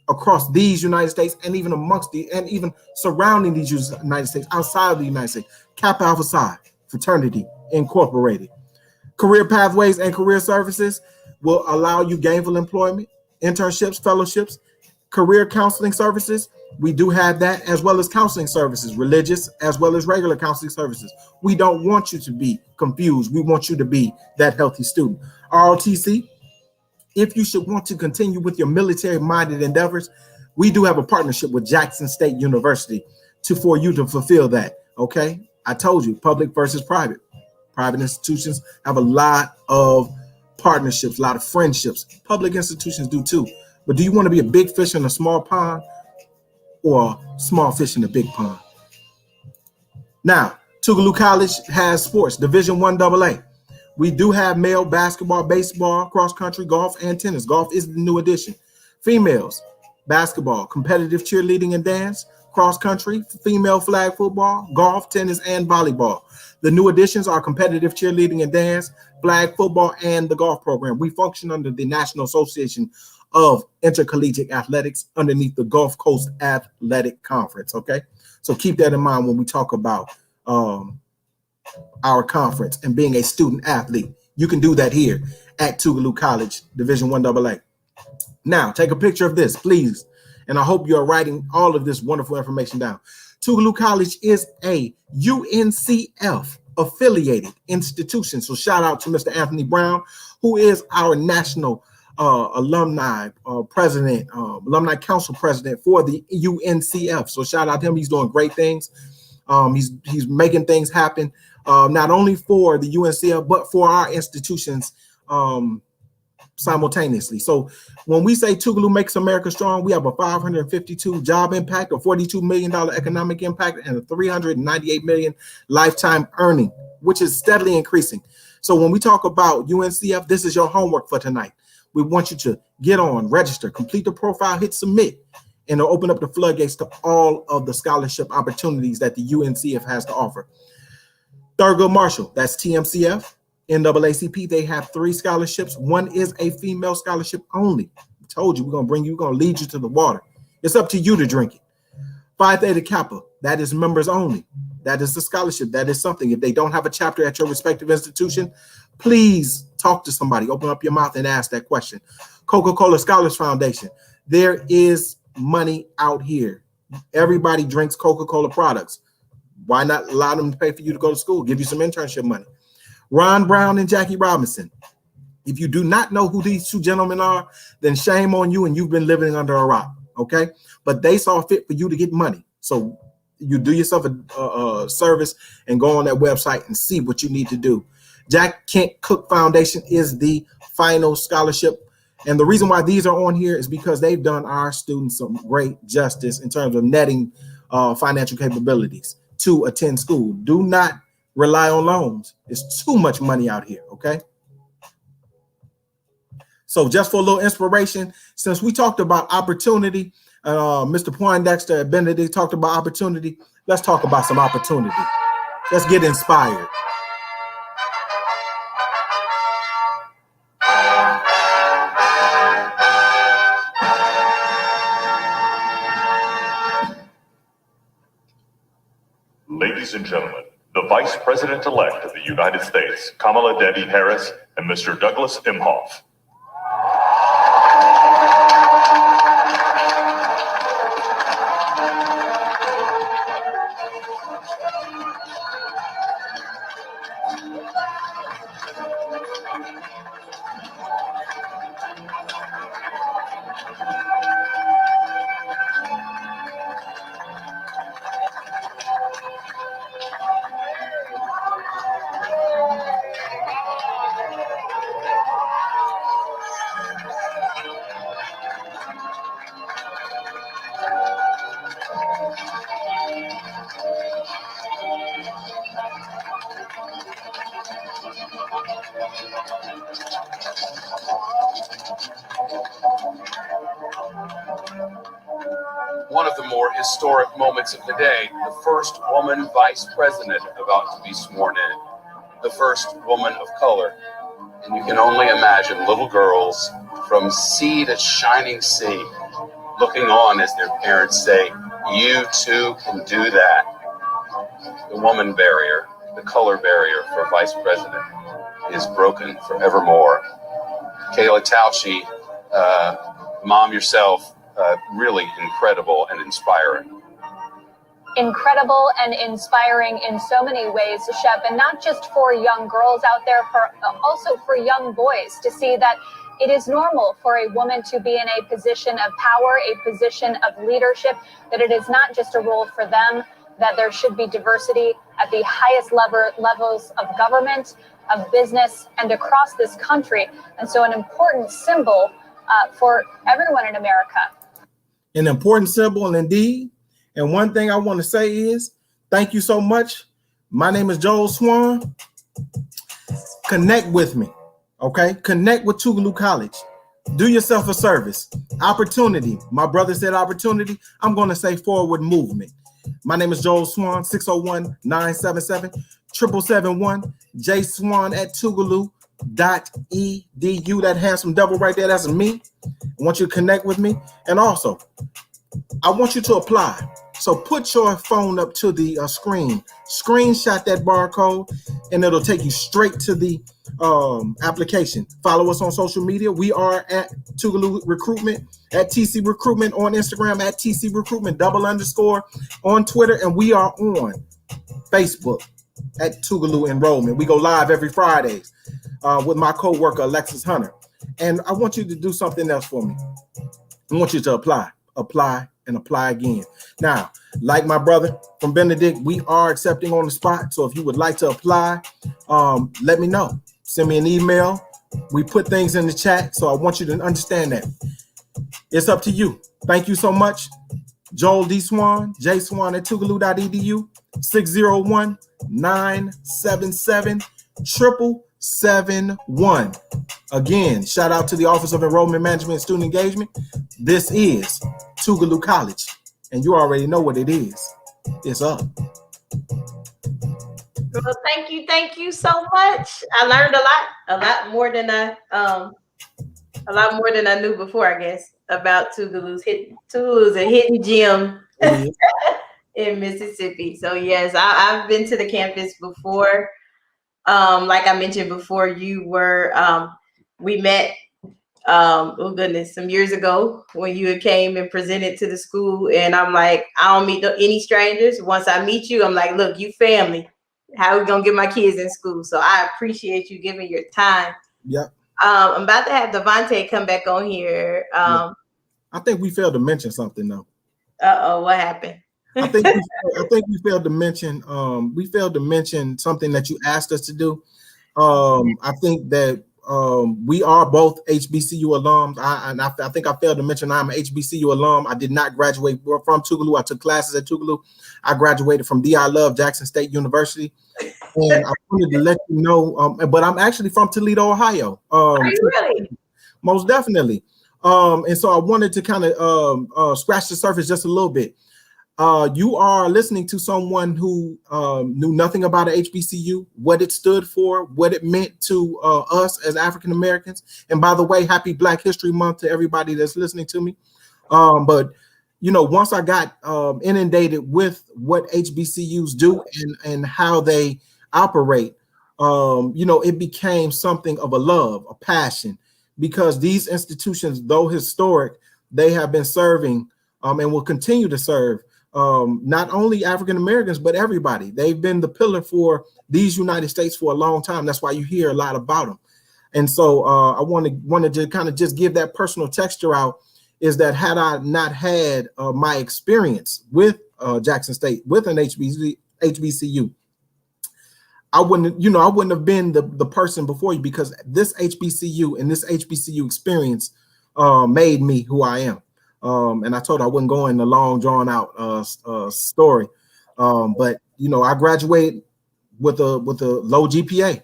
across these United States, and even and even surrounding these United States, outside of the United States. Kappa Alpha Psi Fraternity Incorporated. Career pathways and career services will allow you gainful employment, internships, fellowships, career counseling services. We do have that, as well as counseling services, religious as well as regular counseling services. We don't want you to be confused. We want you to be that healthy student. ROTC, if you should want to continue with your military-minded endeavors, we do have a partnership with Jackson State University for you to fulfill that, okay? I told you, public versus private. Private institutions have a lot of partnerships, a lot of friendships. Public institutions do too. But do you want to be a big fish in a small pond, or a small fish in a big pond? Now, Tougaloo College has sports, Division I AA. We do have male basketball, baseball, cross country, golf, and tennis. Golf is the new addition. Females, basketball, competitive cheerleading and dance, cross country, female flag football, golf, tennis, and volleyball. The new additions are competitive cheerleading and dance, flag football, and the golf program. We function under the National Association of Intercollegiate Athletics underneath the Gulf Coast Athletic Conference, okay? So keep that in mind when we talk about our conference and being a student athlete. You can do that here at Tougaloo College, Division I AA. Now, take a picture of this, please. And I hope you're writing all of this wonderful information down. Tougaloo College is a UNCF affiliated institution. So shout out to Mr. Anthony Brown, who is our national alumni president, alumni council president for the UNCF. So shout out to him. He's doing great things. He's making things happen, not only for the UNCF, but for our institutions simultaneously. So when we say Tougaloo makes America strong, we have a 552 job impact, a $42 million economic impact, and a $398 million lifetime earning, which is steadily increasing. So when we talk about UNCF, this is your homework for tonight. We want you to get on, register, complete the profile, hit submit, and it'll open up the floodgates to all of the scholarship opportunities that the UNCF has to offer. Thurgood Marshall, that's TMCF. NAACP, they have 3 scholarships. One is a female scholarship only. I told you, we're going to lead you to the water. It's up to you to drink it. Phi Theta Kappa, that is members only. That is the scholarship. That is something. If they don't have a chapter at your respective institution, please talk to somebody. Open up your mouth and ask that question. Coca-Cola Scholars Foundation, there is money out here. Everybody drinks Coca-Cola products. Why not allow them to pay for you to go to school? Give you some internship money. Ron Brown and Jackie Robinson. If you do not know who these 2 gentlemen are, then shame on you and you've been living under a rock, okay? But they saw fit for you to get money. So you do yourself a service and go on that website and see what you need to do. Jack Kent Cook Foundation is the final scholarship. And the reason why these are on here is because they've done our students some great justice in terms of netting financial capabilities to attend school. Do not rely on loans. There's too much money out here, okay? So just for a little inspiration, since we talked about opportunity, Mr. Poindexter at Benedict talked about opportunity, let's talk about some opportunity. Let's get inspired. Ladies and gentlemen, the Vice President-elect of the United States, Kamala Devi Harris, and Mr. Douglas Emhoff. One of the more more historic moments of the day. The first woman vice president about to be sworn in. The first woman of color. And you can only imagine little girls from sea to shining sea looking on as their parents say, you too can do that. The woman barrier, the color barrier for vice president is broken forevermore. Kayla Tauchi, mom yourself, really incredible and inspiring. Incredible and inspiring in so many ways, Shep, and not just for young girls out there, also for young boys to see that it is normal for a woman to be in a position of power, a position of leadership, that it is not just a role for them, that there should be diversity at the highest levels of government, of business, and across this country. And so an important symbol for everyone in America. An important symbol indeed. And one thing I want to say is thank you so much. My name is Joel Swan. Connect with me, okay? Connect with Tougaloo College. Do yourself a service. Opportunity. My brother said opportunity. I'm going to say forward movement. My name is Joel Swan, 601-977-7771. jswan@tougaloo.edu. That handsome devil right there, that's me. I want you to connect with me. And also, I want you to apply. So put your phone up to the screen, screenshot that barcode, and it'll take you straight to the application. Follow us on social media. We are at Tougaloo Recruitment, at TC Recruitment on Instagram, at TC Recruitment _, on Twitter, and we are on Facebook at Tougaloo Enrollment. We go live every Fridays with my co-worker, Alexis Hunter. And I want you to do something else for me. I want you to apply, and apply again. Now, like my brother from Benedict, we are accepting on the spot. So if you would like to apply, let me know. Send me an email. We put things in the chat. So I want you to understand that. It's up to you. Thank you so much. Joel D. Swan, jswan@tougaloo.edu, 601-977-7771. Again, shout out to the Office of Enrollment Management and Student Engagement. This is Tougaloo College, and you already know what it is. It's up. Well, thank you so much. I learned a lot more than I knew before, I guess, about Tougaloo's a hidden gem in Mississippi. So yes, I've been to the campus before. Like I mentioned before, we met some years ago when you came and presented to the school, and I'm like, I don't meet any strangers. Once I meet you, I'm like, look, you family. How are we gonna get my kids in school? So I appreciate you giving your time. Yep. I'm about to have Devontae come back on here. I think we failed to mention something though. What happened? I think we failed to mention something that you asked us to do. I think that we are both HBCU alums. I think I failed to mention I'm an HBCU alum. I did not graduate from Tougaloo. I took classes at Tougaloo. I graduated from D.I. Love Jackson State University. And I wanted to let you know, but I'm actually from Toledo, Ohio. Are you really? Most definitely. And so I wanted to kind of scratch the surface just a little bit. You are listening to someone who knew nothing about a HBCU, what it stood for, what it meant to us as African Americans. And by the way, happy Black History Month to everybody that's listening to me. But you know, once I got inundated with what HBCUs do and how they operate, you know, it became something of a love, a passion, because these institutions, though historic, they have been serving and will continue to serve not only African Americans, but everybody. They've been the pillar for these United States for a long time. That's why you hear a lot about them. And so I wanted to kind of just give that personal texture out, is that had I not had my experience with Jackson State, with an HBCU, I wouldn't have been the person before you, because this HBCU and this HBCU experience made me who I am. And I told her I wouldn't go in the long drawn out story. But you know, I graduated with a low GPA,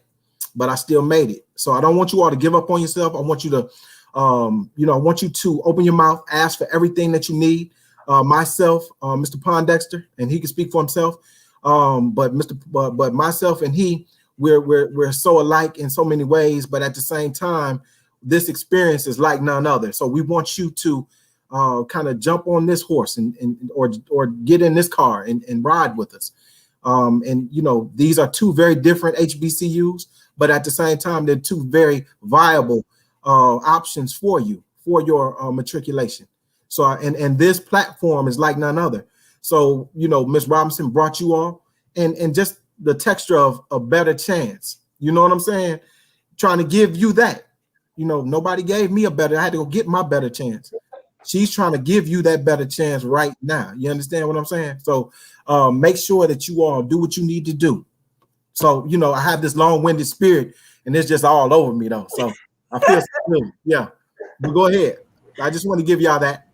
but I still made it. So I don't want you all to give up on yourself. I want you to, I want you to open your mouth, ask for everything that you need. myself, Mr. Pondexter, and he can speak for himself. But myself and he, we're so alike in so many ways, but at the same time, this experience is like none other. So we want you to kind of jump on this horse or get in this car and ride with us. And you know, these are two very different HBCUs, but at the same time, they're two very viable options for you for your matriculation. So and this platform is like none other. So you know, Ms. Robinson brought you all, and just the texture of a better chance. You know what I'm saying? Trying to give you that. You know, nobody gave me a better. I had to go get my better chance. She's trying to give you that better chance right now. You understand what I'm saying? So make sure that you all do what you need to do. So, you know, I have this long-winded spirit, and it's just all over me, though. So I feel good. Yeah. But go ahead. I just want to give y'all that.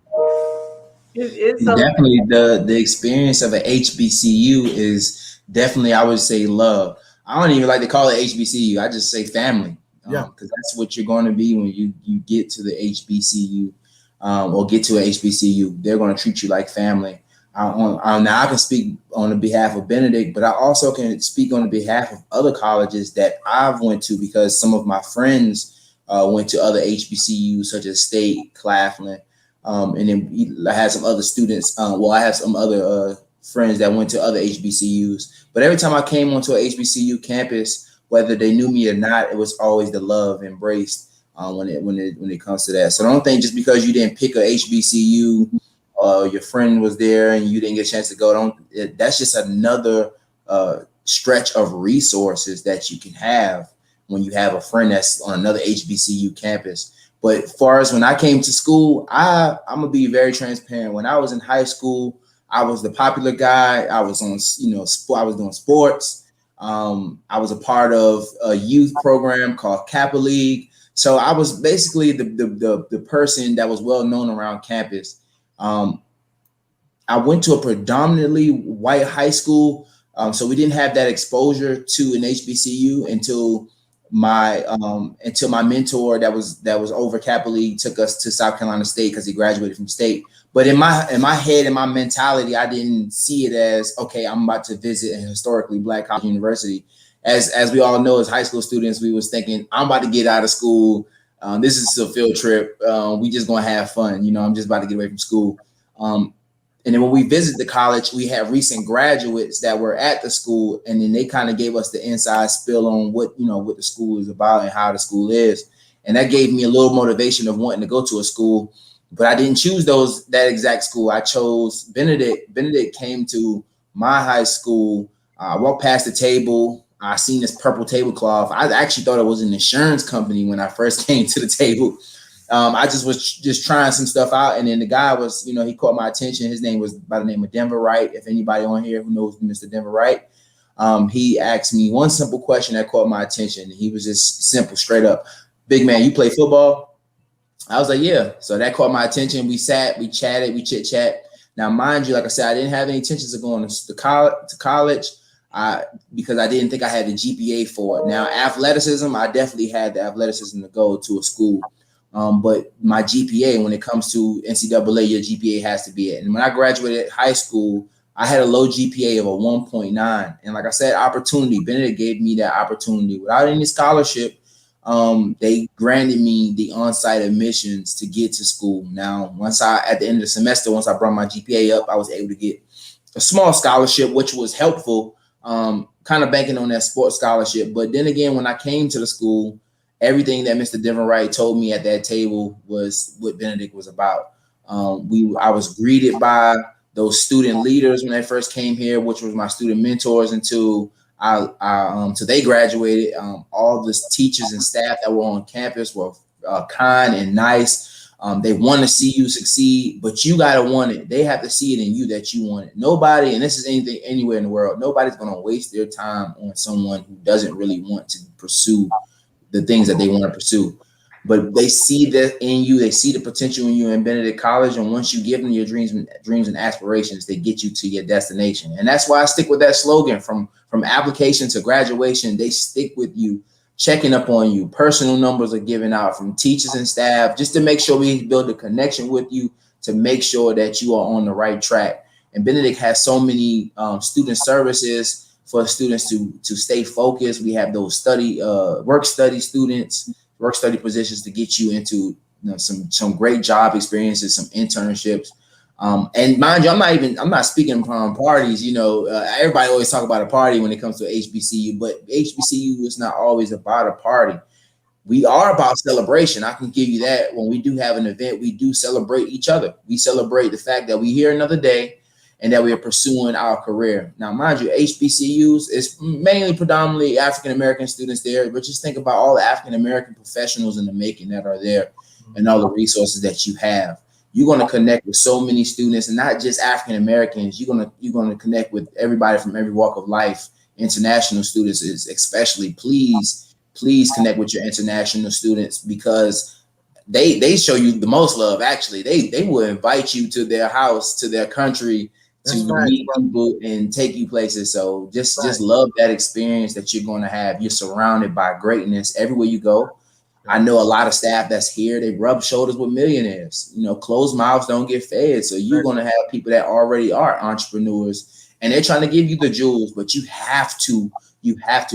It's so Definitely the experience of an HBCU is definitely, I would say, love. I don't even like to call it HBCU. I just say family. Yeah. Because that's what you're going to be when you get to the HBCU or get to a HBCU. They're going to treat you like family. Now I can speak on the behalf of Benedict, but I also can speak on the behalf of other colleges that I've went to, because some of my friends went to other HBCUs such as State, Claflin, and then I had some other students. I have some other friends that went to other HBCUs. But every time I came onto a HBCU campus, whether they knew me or not, it was always the love embraced when it comes to that. So don't think just because you didn't pick a HBCU, your friend was there and you didn't get a chance to go. That's just another stretch of resources that you can have when you have a friend that's on another HBCU campus. But as far as when I came to school, I'm gonna be very transparent. When I was in high school, I was the popular guy. I was on, I was doing sports. I was a part of a youth program called Kappa League. So I was basically the person that was well known around campus. I went to a predominantly white high school, so we didn't have that exposure to an HBCU until my mentor that was over Kappa League took us to South Carolina State because he graduated from State. But in my head, in my mentality, I didn't see it as, okay, I'm about to visit a historically Black college university. As we all know, as high school students, we was thinking, I'm about to get out of school. This is a field trip. We just gonna have fun. I'm just about to get away from school. And then when we visited the college, we had recent graduates that were at the school, and then they kind of gave us the inside spill on what the school is about and how the school is. And that gave me a little motivation of wanting to go to a school, but I didn't choose that exact school. I chose Benedict. Benedict came to my high school. I walked past the table. I seen this purple tablecloth. I actually thought it was an insurance company when I first came to the table. I was trying some stuff out, and then the guy was, he caught my attention. His name was by the name of Denver Wright. If anybody on here who knows Mr. Denver Wright, he asked me one simple question that caught my attention. He was just simple, straight up, "Big man, you play football?" I was like, "Yeah." So that caught my attention. We sat, we chatted, we chit chat. Now, mind you, like I said, I didn't have any intentions of going to college. Because I didn't think I had the GPA for it. Now, athleticism, I definitely had the athleticism to go to a school. But my GPA, when it comes to NCAA, your GPA has to be it. And when I graduated high school, I had a low GPA of a 1.9. And like I said, opportunity. Benedict gave me that opportunity. Without any scholarship, they granted me the on-site admissions to get to school. Now, at the end of the semester, once I brought my GPA up, I was able to get a small scholarship, which was helpful, kind of banking on that sports scholarship. But then again, when I came to the school, everything that Mr. Denver Wright told me at that table was what Benedict was about. I was greeted by those student leaders when they first came here, which was my student mentors until they graduated. All the teachers and staff that were on campus were kind and nice. They want to see you succeed, but you got to want it. They have to see it in you that you want it. Nobody, and this is anything anywhere in the world, nobody's going to waste their time on someone who doesn't really want to pursue the things that they want to pursue. But they see that in you, they see the potential in you in Benedict College. And once you give them your dreams and aspirations, they get you to your destination. And that's why I stick with that slogan from application to graduation. They stick with you, checking up on you. Personal numbers are given out from teachers and staff just to make sure we build a connection with you to make sure that you are on the right track. And Benedict has so many student services for students to stay focused. We have those work study students, work study positions to get you into some great job experiences, some internships. And mind you, I'm not speaking from parties. Everybody always talk about a party when it comes to HBCU, but HBCU is not always about a party. We are about celebration. I can give you that. When we do have an event, we do celebrate each other. We celebrate the fact that we're here another day and that we are pursuing our career. Now, mind you, HBCUs is mainly predominantly African-American students there, but just think about all the African-American professionals in the making that are there and all the resources that you have. You're going to connect with so many students, and not just African-Americans. You're going to connect with everybody from every walk of life. International students is especially. Please connect with your international students, because they show you the most love. Actually, they will invite you to their house, to their country, to meet people and take you places. So just love that experience that you're going to have. You're surrounded by greatness everywhere you go. I know a lot of staff that's here, they rub shoulders with millionaires. Closed mouths don't get fed. So you're going to have people that already are entrepreneurs, and they're trying to give you the jewels, but you have to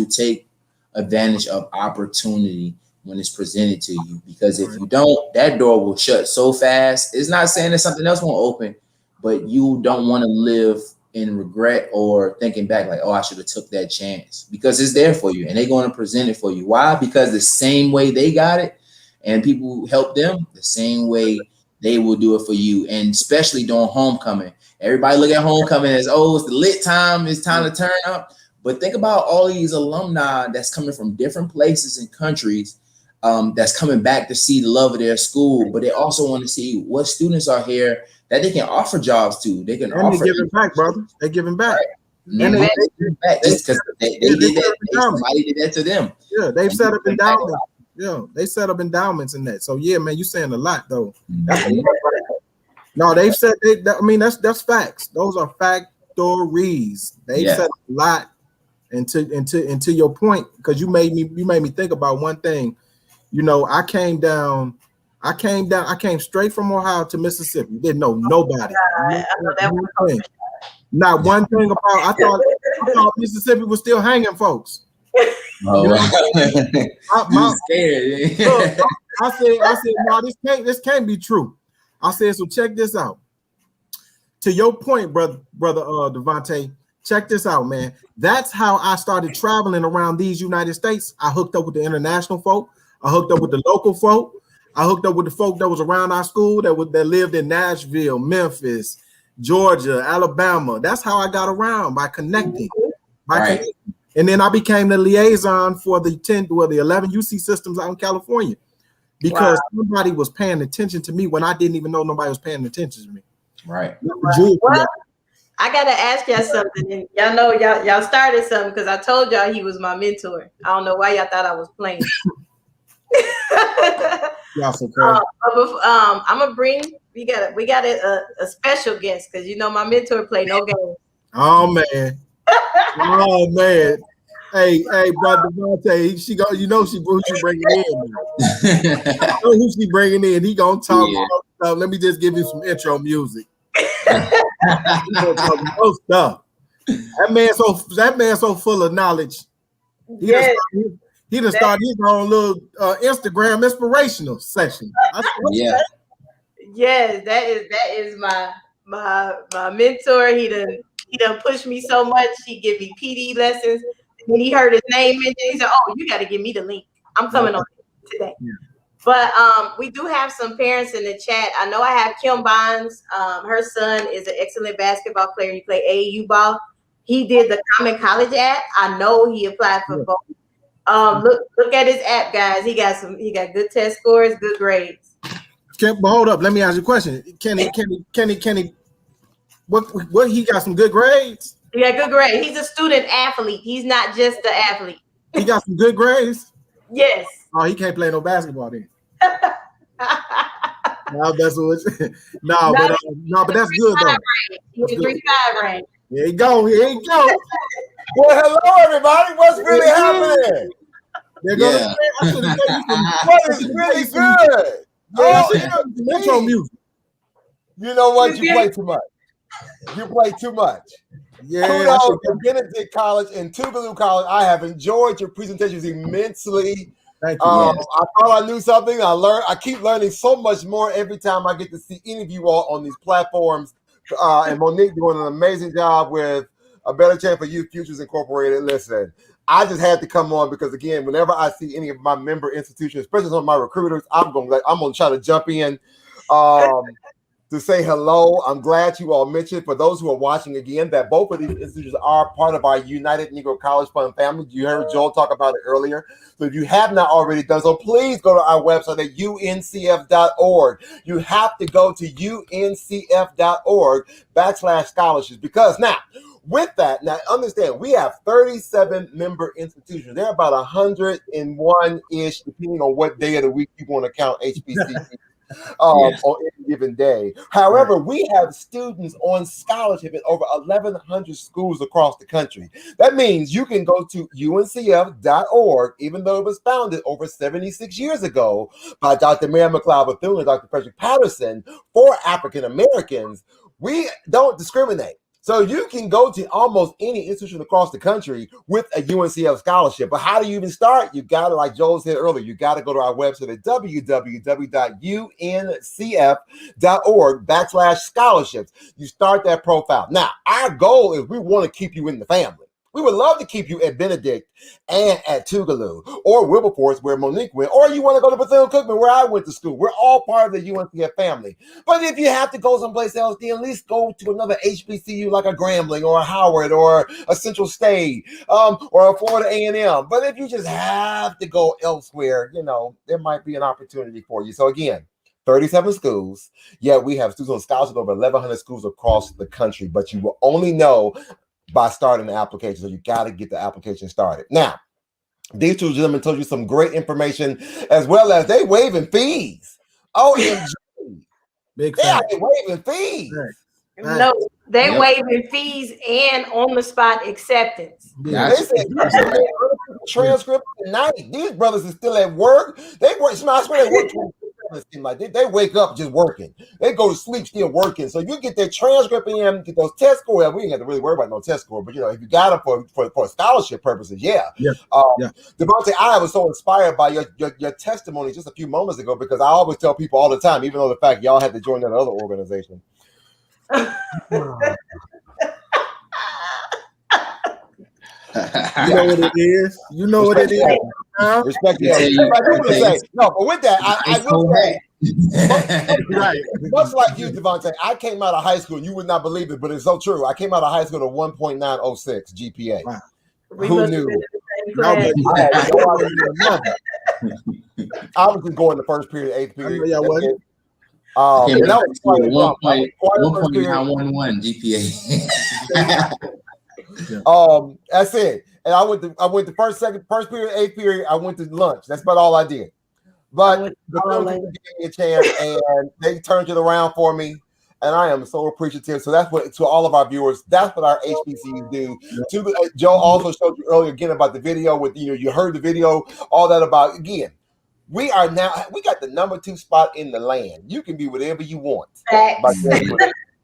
take advantage of opportunity when it's presented to you, because if you don't, that door will shut so fast. It's not saying that something else won't open, but you don't want to live in regret or thinking back like, oh, I should have took that chance, because it's there for you and they're going to present it for you. Why? Because the same way they got it and people help them, the same way they will do it for you. And especially during homecoming, everybody look at homecoming as, oh, it's the lit time, it's time to turn up. But think about all these alumni that's coming from different places and countries, that's coming back to see the love of their school, but they also want to see what students are here that they can offer jobs to. They can offer. They're giving back, brother. They're giving back. Right. And they give back just because they did that. Somebody did that to them. Yeah, they've set up endowments. Yeah, they set up endowments in that. So yeah, man, you're saying a lot though. That's a lot. No, they've said. That's facts. Those are factories. They've said a lot. And to your point, because you made me think about one thing. I came straight from Ohio to Mississippi. Didn't know nobody. Not one thing about. I thought Mississippi was still hanging folks. I'm scared. Look, I said, no, this can't be true. I said, so check this out. To your point, brother Devontae, check this out, man. That's how I started traveling around these United States. I hooked up with the international folk. I hooked up with the local folk. I hooked up with the folk that was around our school that lived in Nashville, Memphis, Georgia, Alabama. That's how I got around, by connecting. And then I became the liaison for the 11 UC systems out in California, because somebody was paying attention to me when I didn't even know nobody was paying attention to me. Right. Well, I gotta ask y'all something, and y'all know y'all started something, because I told y'all he was my mentor. I don't know why y'all thought I was playing. Y'all so crazy. I'm gonna bring. We got a special guest, because my mentor play no games. Oh man. Oh man. Hey, brother Devontae, who she bringing in. Who she bringing in? He gonna talk about stuff. Let me just give you some intro music. Stuff. That man so full of knowledge. He done started his own little Instagram inspirational session. Yes, that is my mentor. He done pushed me so much. He give me PD lessons. When he heard his name mentioned, he said, "Oh, you got to give me the link. I'm coming on today." Yeah. But we do have some parents in the chat. I know I have Kim Bonds. Her son is an excellent basketball player. He played AAU ball. He did the Common College app. I know he applied for both. Look at his app, guys. He got good test scores, good grades. But hold up, let me ask you a question. Can he? What he got some good grades? Yeah, good grades. He's a student athlete. He's not just an athlete. He got some good grades? Yes. Oh, he can't play no basketball then. No, that's what. But that's good though. He's a 3.5 range. Here you go. Well, hello everybody. What's really happening? What is really good? Intro music. You know what? You play too much. You play too much. Yeah, Kudos to Benedict College and Tougaloo College. I have enjoyed your presentations immensely. thank you. I thought I knew something. I keep learning so much more every time I get to see any of you all on these platforms. And Monique doing an amazing job with A Better Chance for Youth Futures Incorporated. Listen, I just had to come on because, again, whenever I see any of my member institutions, especially some of my recruiters, I'm gonna try to jump in to say hello. I'm glad you all mentioned, for those who are watching again, that both of these institutions are part of our United Negro College Fund family. You heard Joel talk about it earlier. So if you have not already done so, please go to our website at uncf.org. You have to go to uncf.org/scholarships, because now, with that, now understand, we have 37 member institutions. They're about 101-ish, depending on what day of the week you want to count HBCU. On any given day. However, we have students on scholarship in over 1,100 schools across the country. That means you can go to uncf.org, even though it was founded over 76 years ago by Dr. Mary McLeod Bethune and Dr. Frederick Patterson for African Americans. We don't discriminate. So you can go to almost any institution across the country with a UNCF scholarship. But how do you even start? You got to, like Joel said earlier, you got to go to our website at www.uncf.org/scholarships. You start that profile. Now, our goal is we want to keep you in the family. We would love to keep you at Benedict and at Tougaloo or Wilberforce, where Monique went, or you want to go to Bethune-Cookman, where I went to school. We're all part of the UNCF family. But if you have to go someplace else, then at least go to another HBCU like a Grambling or a Howard or a Central State or a Florida A&M. But if you just have to go elsewhere, you know, there might be an opportunity for you. So again, 37 schools. Yeah, we have students on scholarship over 1,100 schools across the country, but you will only know by starting the application. So you got to get the application started. Now, these two gentlemen told you some great information, as well as they waiving fees. OMG. Big Yeah, fan. they waiving fees. No, they waiving fees and on the spot acceptance. They said you submit a transcript tonight. These brothers are still at work. They work. I swear they work. Like they wake up just working. They go to sleep still working. So you get their transcript in, get those test scores. We ain't have to really worry about no test score, but you know, if you got them for scholarship purposes, Devontae, I was so inspired by your testimony just a few moments ago, because I always tell people all the time, even though the fact y'all had to join that other organization. You know what it is. You know what it is. Respect you. No, but with that, I will say, right. Much like you, Devontae, I came out of high school. You would not believe it, but it's so true. I came out of high school to 1.906 GPA. Wow. Who knew? I was just going the first period, 8th period. Yeah, wasn't. And that was 1.911 GPA. That's it. And I went to first period, 8th period. I went to lunch. That's about all I did. But the gave me a chance, and they turned it around for me, and I am so appreciative. So that's what, to all of our viewers, that's what our HBCUs do. Joe also showed you earlier again about the video with, you know, you heard the video, all that about, again, we got the number 2 spot in the land. You can be whatever you want.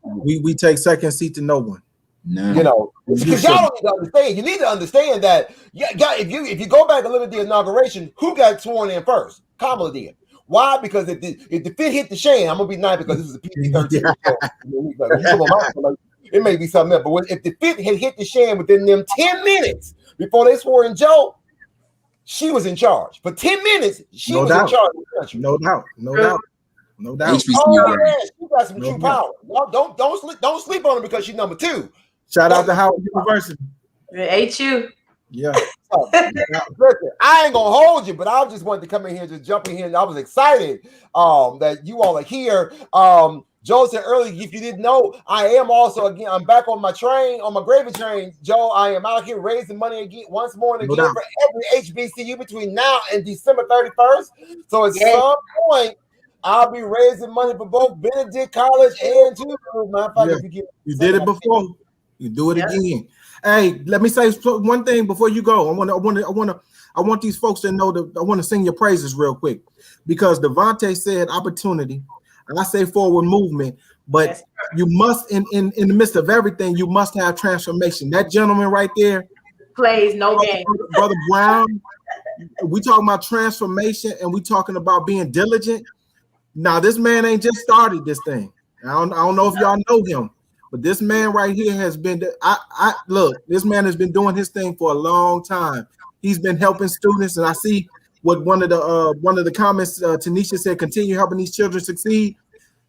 We take second seat to no one. No. You know, because y'all don't need to understand. You need to understand that, if you go back and look at the inauguration, who got sworn in first? Kamala did. Why? Because if the fit hit the shame, I'm gonna be nice because this is a PG-13. It may be something else, but if the fit had hit the shame within them 10 minutes before they swore in Joe, she was in charge. For 10 minutes, she was in charge of the country. No doubt. Oh yeah, she got some true power. Don't sleep on her because she's number 2. Shout out to Howard University. HU. Yeah. Listen, I ain't gonna hold you, but I just wanted to come in here, just jump in here, and I was excited that you all are here. Joe said earlier, if you didn't know, I am also, again, I'm back on my train, on my gravy train. Joe, I am out here raising money again once more and again for every HBCU between now and December 31st. So at some point, I'll be raising money for both Benedict College and Tougaloo. You did it before. You do it again. Hey, let me say one thing before you go. I want these folks to know that I want to sing your praises real quick, because Devontae said opportunity. And I say forward movement, but Yes, you must, in the midst of everything, you must have transformation. That gentleman right there, plays no game. Brother Brown, we talking about transformation and we talking about being diligent. Now, this man ain't just started this thing. I don't know if y'all know him, but this man right here has been. Look. This man has been doing his thing for a long time. He's been helping students, and I see what one of the comments Tanisha said. Continue helping these children succeed.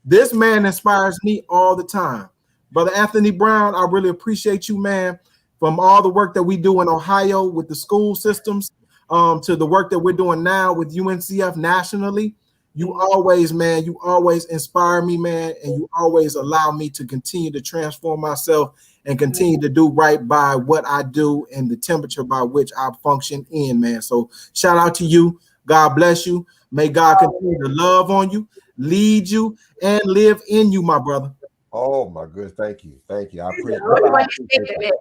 This man inspires me all the time. Brother Anthony Brown, I really appreciate you, man, from all the work that we do in Ohio with the school systems to the work that we're doing now with UNCF nationally. You always, man, you always inspire me, man, and you always allow me to continue to transform myself and continue to do right by what I do and the temperature by which I function in, man. So shout out to you. God bless you. May God continue to love on you, lead you, and live in you, my brother. Oh my goodness, thank you. I appreciate it.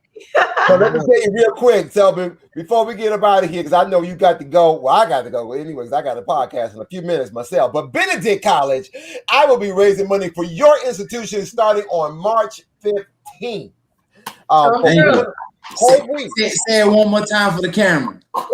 So let me tell you real quick, Selby, before we get up out of here, because I know you got to go. Well, I got to go. Anyways, I got a podcast in a few minutes myself. But Benedict College, I will be raising money for your institution starting on March 15th. Whole week. Say it one more time for the camera. One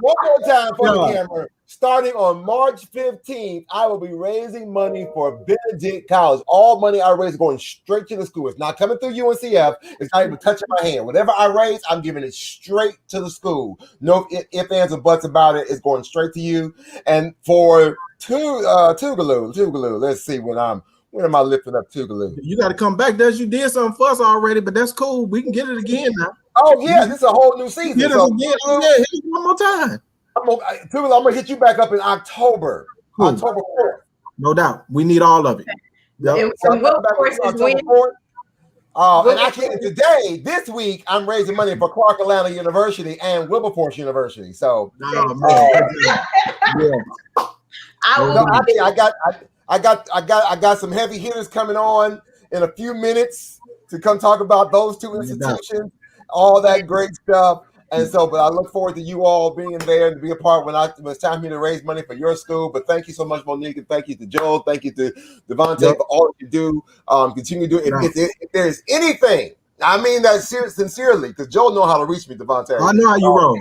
more time for the camera. Starting on March 15th, I will be raising money for Benedict College. All money I raise is going straight to the school. It's not coming through UNCF. It's not even touching my hand. Whatever I raise, I'm giving it straight to the school. No ifs, ands, or buts about it. It's going straight to you. And for Tougaloo, let's see when am I lifting up Tougaloo? You got to come back. You did something for us already, but that's cool. We can get it again now. Oh yeah, this is a whole new season. Get it again. Oh yeah, hit it one more time. I'm gonna hit you back up in October. Cool. October 4th. No doubt. We need all of it. Yep. And actually today, this week, I'm raising money for Clark Atlanta University and Wilberforce University. So I got some heavy hitters coming on in a few minutes to come talk about those two institutions, all that great stuff. And so, but I look forward to you all being there and be a part when it's time for me to raise money for your school. But thank you so much, Monique, and thank you to Joel, thank you to Devontae for all that you do. Continue to do it. If there's anything, I mean that sincerely, because Joel know how to reach me, Devontae. I know how you roll.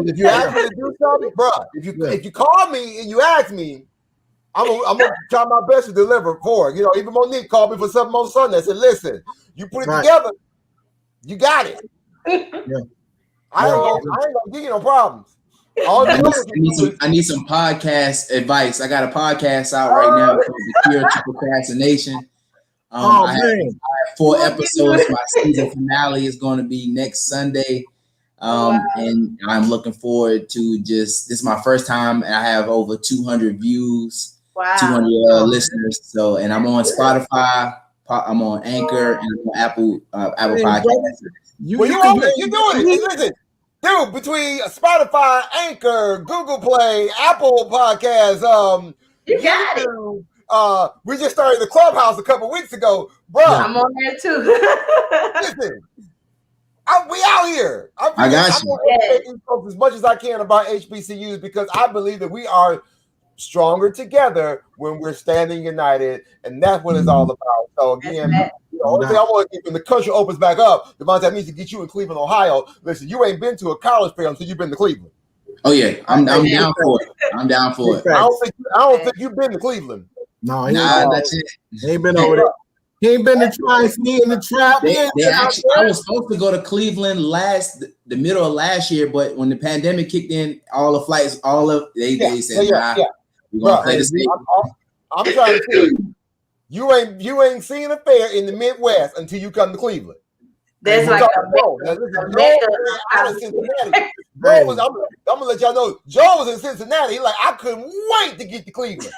If you ask me to do something, bro, if you call me and you ask me, I'm gonna try my best to deliver for it. You know, even Monique called me for something on Sunday. I said, listen, you put it together, you got it. Yeah. I ain't gonna give you no problems. I need some podcast advice. I got a podcast out right now called The Cure to Procrastination. I have 4 episodes. My season finale is going to be next Sunday. And I'm looking forward to this is my first time, and I have over 200 views, 200 listeners. So, and I'm on Spotify, I'm on Anchor, and I'm on Apple Podcasts. You're doing it. Listen, dude, between Spotify, Anchor, Google Play, Apple Podcasts, you got it. We just started the Clubhouse a couple weeks ago, bro. I'm on there too. Listen, we out here. I got you. I'm as much as I can about HBCUs because I believe that we are stronger together when we're standing united, and that's what it's all about. So again, the only thing I want to get when the country opens back up, Devontae, needs to get you in Cleveland, Ohio. Listen, you ain't been to a college fair until you've been to Cleveland. Oh yeah, I'm down for it. I'm down for it. I don't think you've been to Cleveland. No, that's it. He ain't been over there. He ain't been to try me in the trap. I was supposed to go to Cleveland the middle of last year, but when the pandemic kicked in, all the flights, they said, we're gonna play the state. I'm trying to tell you, you ain't seen a fair in the Midwest until you come to Cleveland. That's like out of Cincinnati. I'm gonna let y'all know. Joe was in Cincinnati. He's like, I couldn't wait to get to Cleveland.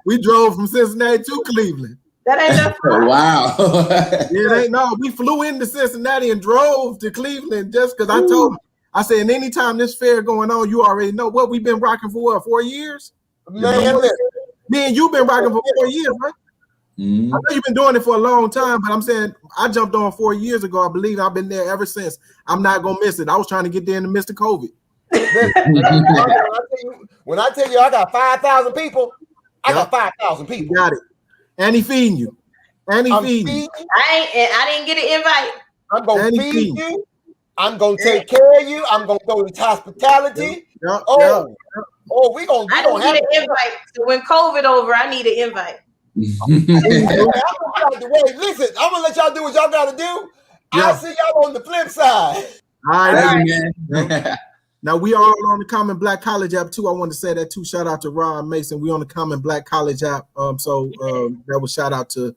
We drove from Cincinnati to Cleveland. That ain't that far. Wow. It ain't no. We flew into Cincinnati and drove to Cleveland just because I told him. I said, and anytime this fair going on, you already know what we've been rocking for. What, 4 years? Man, me and you've been rocking for 4 years, right? I know you've been doing it for a long time, but I'm saying I jumped on 4 years ago. I believe I've been there ever since. I'm not gonna miss it. I was trying to get there in the midst of COVID. Listen, when I tell you I got 5,000 people, I got 5,000 people. You got it. And he feeding you. And he feeding you. I didn't get an invite. I'm gonna feed you. I'm gonna take care of you. I'm gonna throw this hospitality. Oh, we gonna I didn't get an invite. So when COVID over, I need an invite. I'm gonna get out the way. Listen, I'm gonna let y'all do what y'all gotta do. I'll see y'all on the flip side. All right, man. Now we are all on the Common Black College app too. I want to say that too. Shout out to Ron Mason. We on the Common Black College app. That was shout out to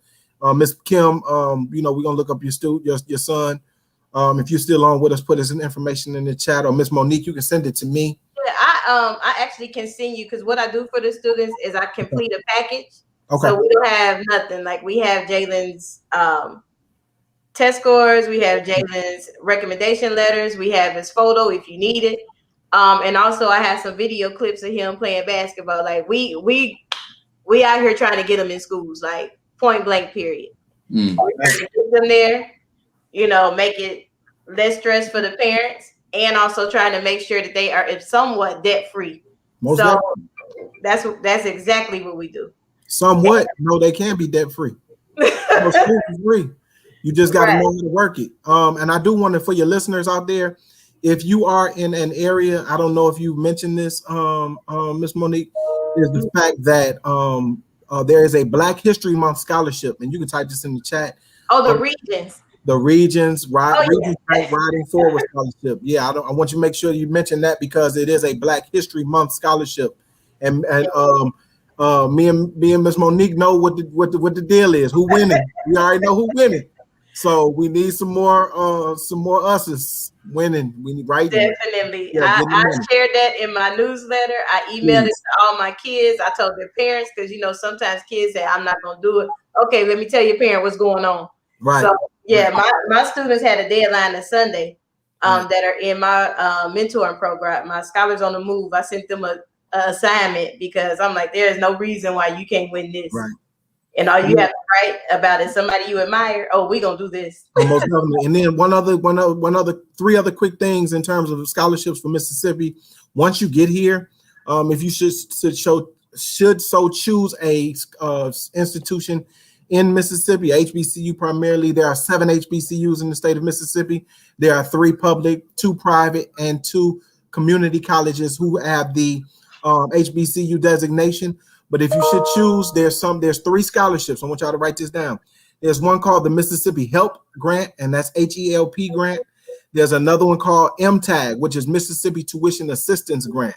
Miss Kim. We're gonna look up your son. If you're still on with us, put his information in the chat, or Miss Monique, you can send it to me. Yeah, I actually can send you, because what I do for the students is I complete a package. Okay. So we don't have nothing. Like, we have Jalen's test scores, we have Jalen's recommendation letters, we have his photo if you need it. And also I have some video clips of him playing basketball. Like, we out here trying to get them in schools, like, point blank, period. We're trying to get them there, make it less stress for the parents, and also trying to make sure that they are somewhat debt free. So that's exactly what we do. Somewhat. No, they can be debt free. School is free. You just got to know how to work it. And I do want to, for your listeners out there, if you are in an area, I don't know if you mentioned this, Miss Monique, is the fact that there is a Black History Month scholarship, and you can type this in the chat. Oh, the regions. The regions riding forward scholarship. Yeah, I want you to make sure you mention that, because it is a Black History Month scholarship, and me and Miss Monique know what the deal is. Who winning? We already know who winning. So we need some more us's winning. We need Definitely. I shared that in my newsletter. I emailed it to all my kids. I told their parents, because sometimes kids say, I'm not gonna do it. Okay, let me tell your parent what's going on. Right. So my students had a deadline on Sunday that are in my mentoring program, my Scholars on the Move. I sent them a assignment, because I'm like, there is no reason why you can't win this. Right. And all you have to write about is somebody you admire. Oh, we gonna do this. Most definitely. And then three other quick things in terms of scholarships for Mississippi. Once you get here, if you should so choose a institution in Mississippi, H.B.C.U. primarily. There are 7 H.B.C.Us in the state of Mississippi. There are 3 public, 2 private, and 2 community colleges who have the H.B.C.U. designation. But if you should choose, there's 3 scholarships. I want y'all to write this down. There's one called the Mississippi HELP Grant, and that's HELP grant. There's another one called MTAG, which is Mississippi Tuition Assistance Grant.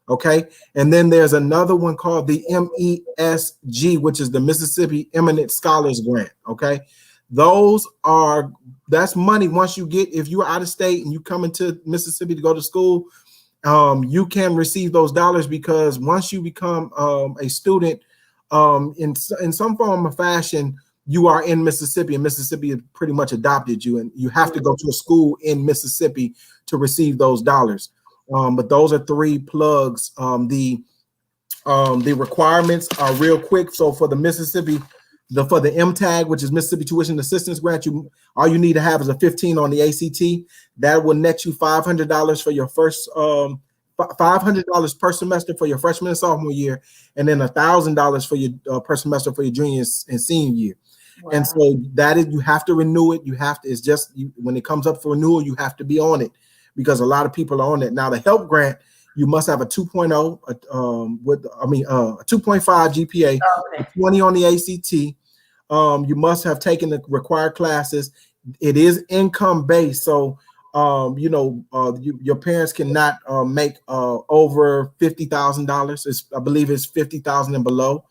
Okay. And then there's another one called the MESG, which is the Mississippi Eminent Scholars Grant. Okay. That's money once you get, if you're out of state and you come into Mississippi to go to school, you can receive those dollars, because once you become a student in some form or fashion, you are in Mississippi, and Mississippi has pretty much adopted you, and you have to go to a school in Mississippi to receive those dollars. But those are 3 plugs. The requirements are real quick. So for the for the MTAG, which is Mississippi Tuition Assistance Grant, all you need to have is a 15 on the ACT. That will net you $500 for your first $500 per semester for your freshman and sophomore year, and then $1,000 for your per semester for your junior and senior year. Wow. And so that is, you have to renew it. It's just when it comes up for renewal, you have to be on it, because a lot of people are on it. Now the HELP grant, you must have a 2.0, a 2.5 GPA, a 20 on the ACT. You must have taken the required classes. It is income based, so your parents cannot make over $50,000. I believe it's $50,000 and below,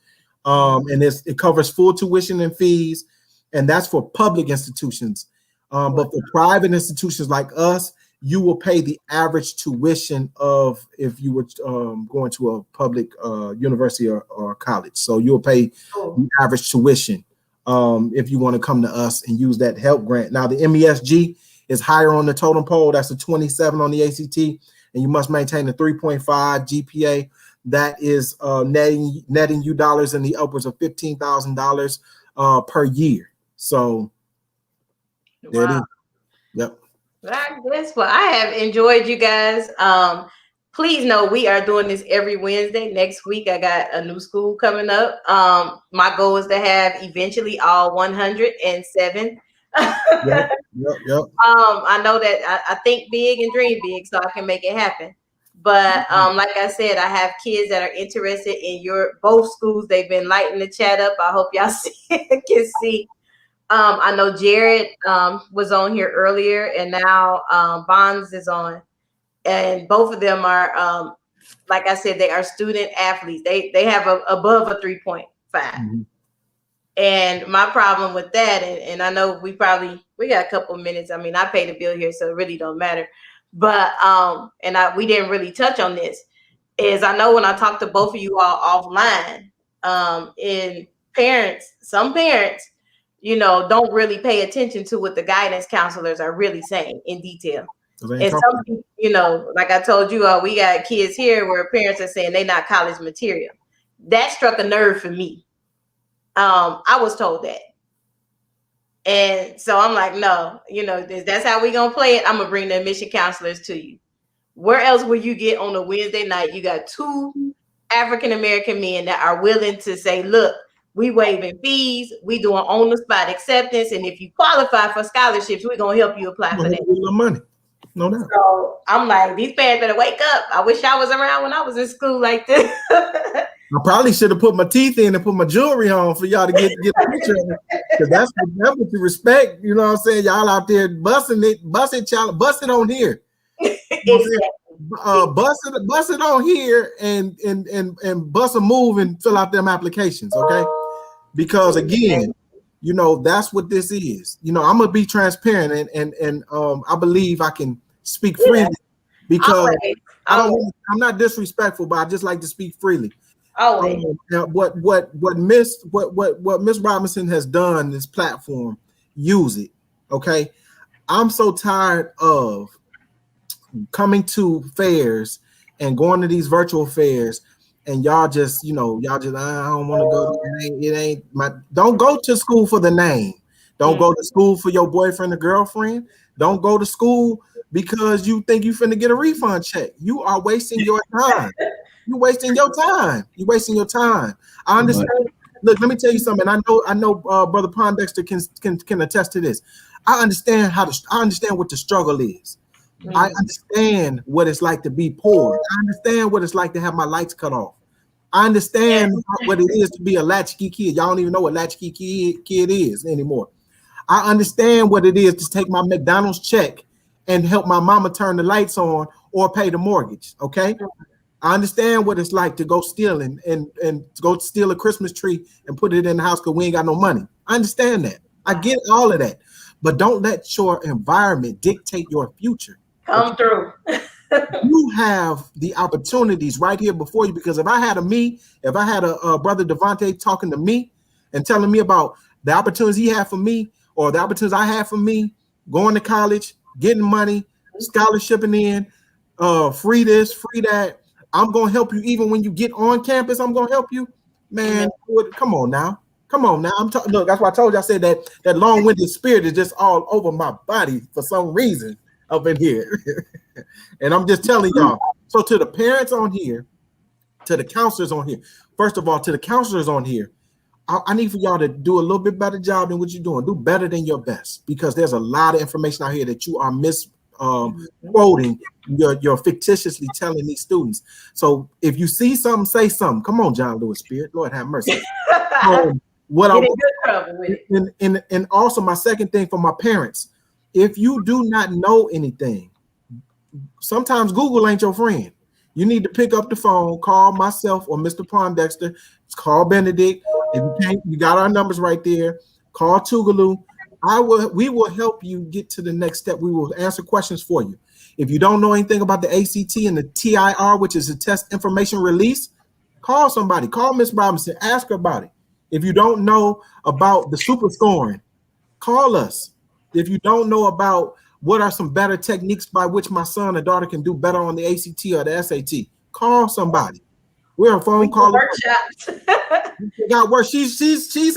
and it covers full tuition and fees, and that's for public institutions. But for private institutions like us, you will pay the average tuition of if you were going to a public university or college. So you'll pay the average tuition if you want to come to us and use that HELP grant. Now the MESG is higher on the totem pole. That's a 27 on the ACT, and you must maintain a 3.5 GPA. That is netting you dollars in the upwards of $15,000 per year. So there it is. Yep. I have enjoyed you guys. please know we are doing this every Wednesday. Next week, I got a new school coming up. My goal is to have eventually all 107. Yep. I know that I think big and dream big, so I can make it happen. But like I said, I have kids that are interested in both schools. They've been lighting the chat up. I hope y'all can see. I know Jared was on here earlier, and now Bonds is on, and both of them are, like I said, they are student athletes. They have above a 3.5. Mm-hmm. And my problem with that, and I know we got a couple of minutes. I mean, I pay the bill here, so it really don't matter. But we didn't really touch on this. Is I know when I talked to both of you all offline, and some parents, don't really pay attention to what the guidance counselors are really saying in detail. And some people, like I told you, we got kids here where parents are saying they're not college material. That struck a nerve for me. I was told that. And so I'm like, no, that's how we gonna play it. I'm gonna bring the admission counselors to you. Where else will you get on a Wednesday night? You got 2 African-American men that are willing to say, look, we waiving fees, we doing on-the-spot acceptance, and if you qualify for scholarships, we're gonna help you apply for that. Money. No doubt. So I'm like, these parents better wake up. I wish I was around when I was in school like this. I probably should have put my teeth in and put my jewelry on for y'all to get a picture of it. Because that's what you respect. You know what I'm saying? Y'all out there busting it on here. Bust it on here and bust a move and fill out them applications, okay? Because again, that's what this is. I'm gonna be transparent and I believe I can speak freely because I'm not disrespectful, but I just like to speak freely. What Miss Robinson has done, this platform, use it. Okay. I'm so tired of coming to fairs and going to these virtual fairs and y'all just I don't want to go. It ain't my. Don't go to school for the name. Don't go to school for your boyfriend or girlfriend. Don't go to school because you think you finna get a refund check. You are wasting your time. You're wasting your time. I understand. Look, let me tell you something. I know Brother Pondexter can attest to this. I understand what the struggle is. I understand what it's like to be poor. I understand what it's like to have my lights cut off. I understand what it is to be a latchkey kid. Y'all don't even know what latchkey kid is anymore. I understand what it is to take my McDonald's check and help my mama turn the lights on or pay the mortgage. Okay. I understand what it's like to go steal and go steal a Christmas tree and put it in the house because we ain't got no money. I understand that. I get all of that. But don't let your environment dictate your future. Come through. You have the opportunities right here before you, because if I had a brother Devontae talking to me and telling me about the opportunities he had for me or the opportunities I had for me, going to college, getting money, scholarshiping in, free this, free that, I'm going to help you even when you get on campus. I'm going to help you, man. Come on now. Look, that's why I told you. I said that long-winded spirit is just all over my body for some reason up in here. And I'm just telling y'all. So to the parents on here, to the counselors on here, first of all, to the counselors on here, I need for y'all to do a little bit better job than what you're doing. Do better than your best, because there's a lot of information out here that you are quoting. You're fictitiously telling these students. So if you see something, say something. Come on, John Lewis Spirit. Lord have mercy. And also my second thing for my parents, if you do not know anything, sometimes Google ain't your friend. You need to pick up the phone, call myself or Mr. Pondexter, call Benedict. If you can't, you got our numbers right there. Call Tougaloo. We will help you get to the next step. We will answer questions for you. If you don't know anything about the ACT and the TIR, which is a test information release, call somebody. Call Miss Robinson. Ask her about it. If you don't know about the super scoring, call us. If you don't know about what are some better techniques by which my son or daughter can do better on the ACT or the SAT, call somebody. We're a phone call. Workshops. Got work. She's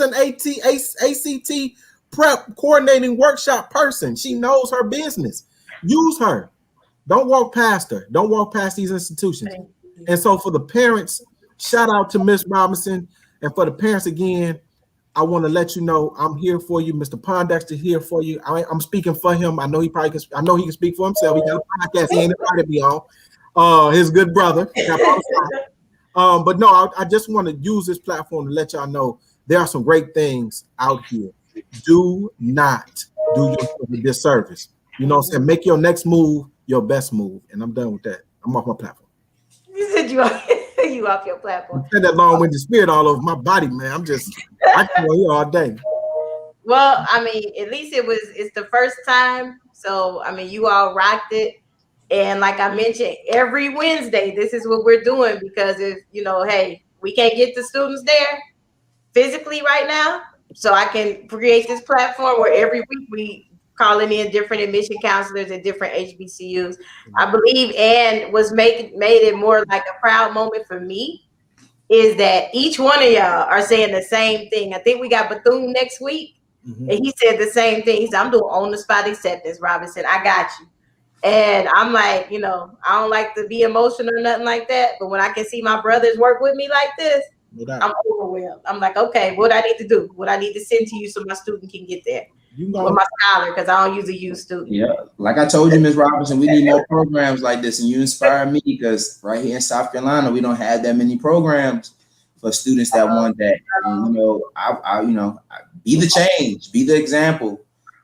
an ACT prep coordinating workshop person. She knows her business. Use her. Don't walk past her. Don't walk past these institutions. And so for the parents, shout out to Miss Robinson. And for the parents again, I want to let you know I'm here for you. Mr. Pondexter here for you. I'm speaking for him. I know he probably can. I know he can speak for himself. He got a podcast. He ain't invited me on. His good brother. But no, I just want to use this platform to let y'all know there are some great things out here. Do not do yourself a disservice. You know what I'm saying? Make your next move your best move. And I'm done with that. I'm off my platform. You said you off your platform. I said that long-winded spirit all over my body, man. I can go here all day. Well, I mean, at least it's the first time. So, I mean, you all rocked it. And like I mentioned, every Wednesday, this is what we're doing because if, hey, we can't get the students there physically right now. So I can create this platform where every week we calling in different admission counselors at different HBCUs. I believe and was made it more like a proud moment for me is that each one of y'all are saying the same thing. I think we got Bethune next week. Mm-hmm. And he said the same thing. He said, I'm doing on-the-spot acceptance, Robinson. I got you. And I'm like, I don't like to be emotional or nothing like that. But when I can see my brothers work with me like this, I'm overwhelmed. I'm like, okay, what I need to do? What I need to send to you so my student can get there. With my scholar, because I don't use a U student. Yeah, like I told you, Ms. Robinson, we need more programs like this. And you inspire me because right here in South Carolina, we don't have that many programs for students that want that. And, I be the change, be the example,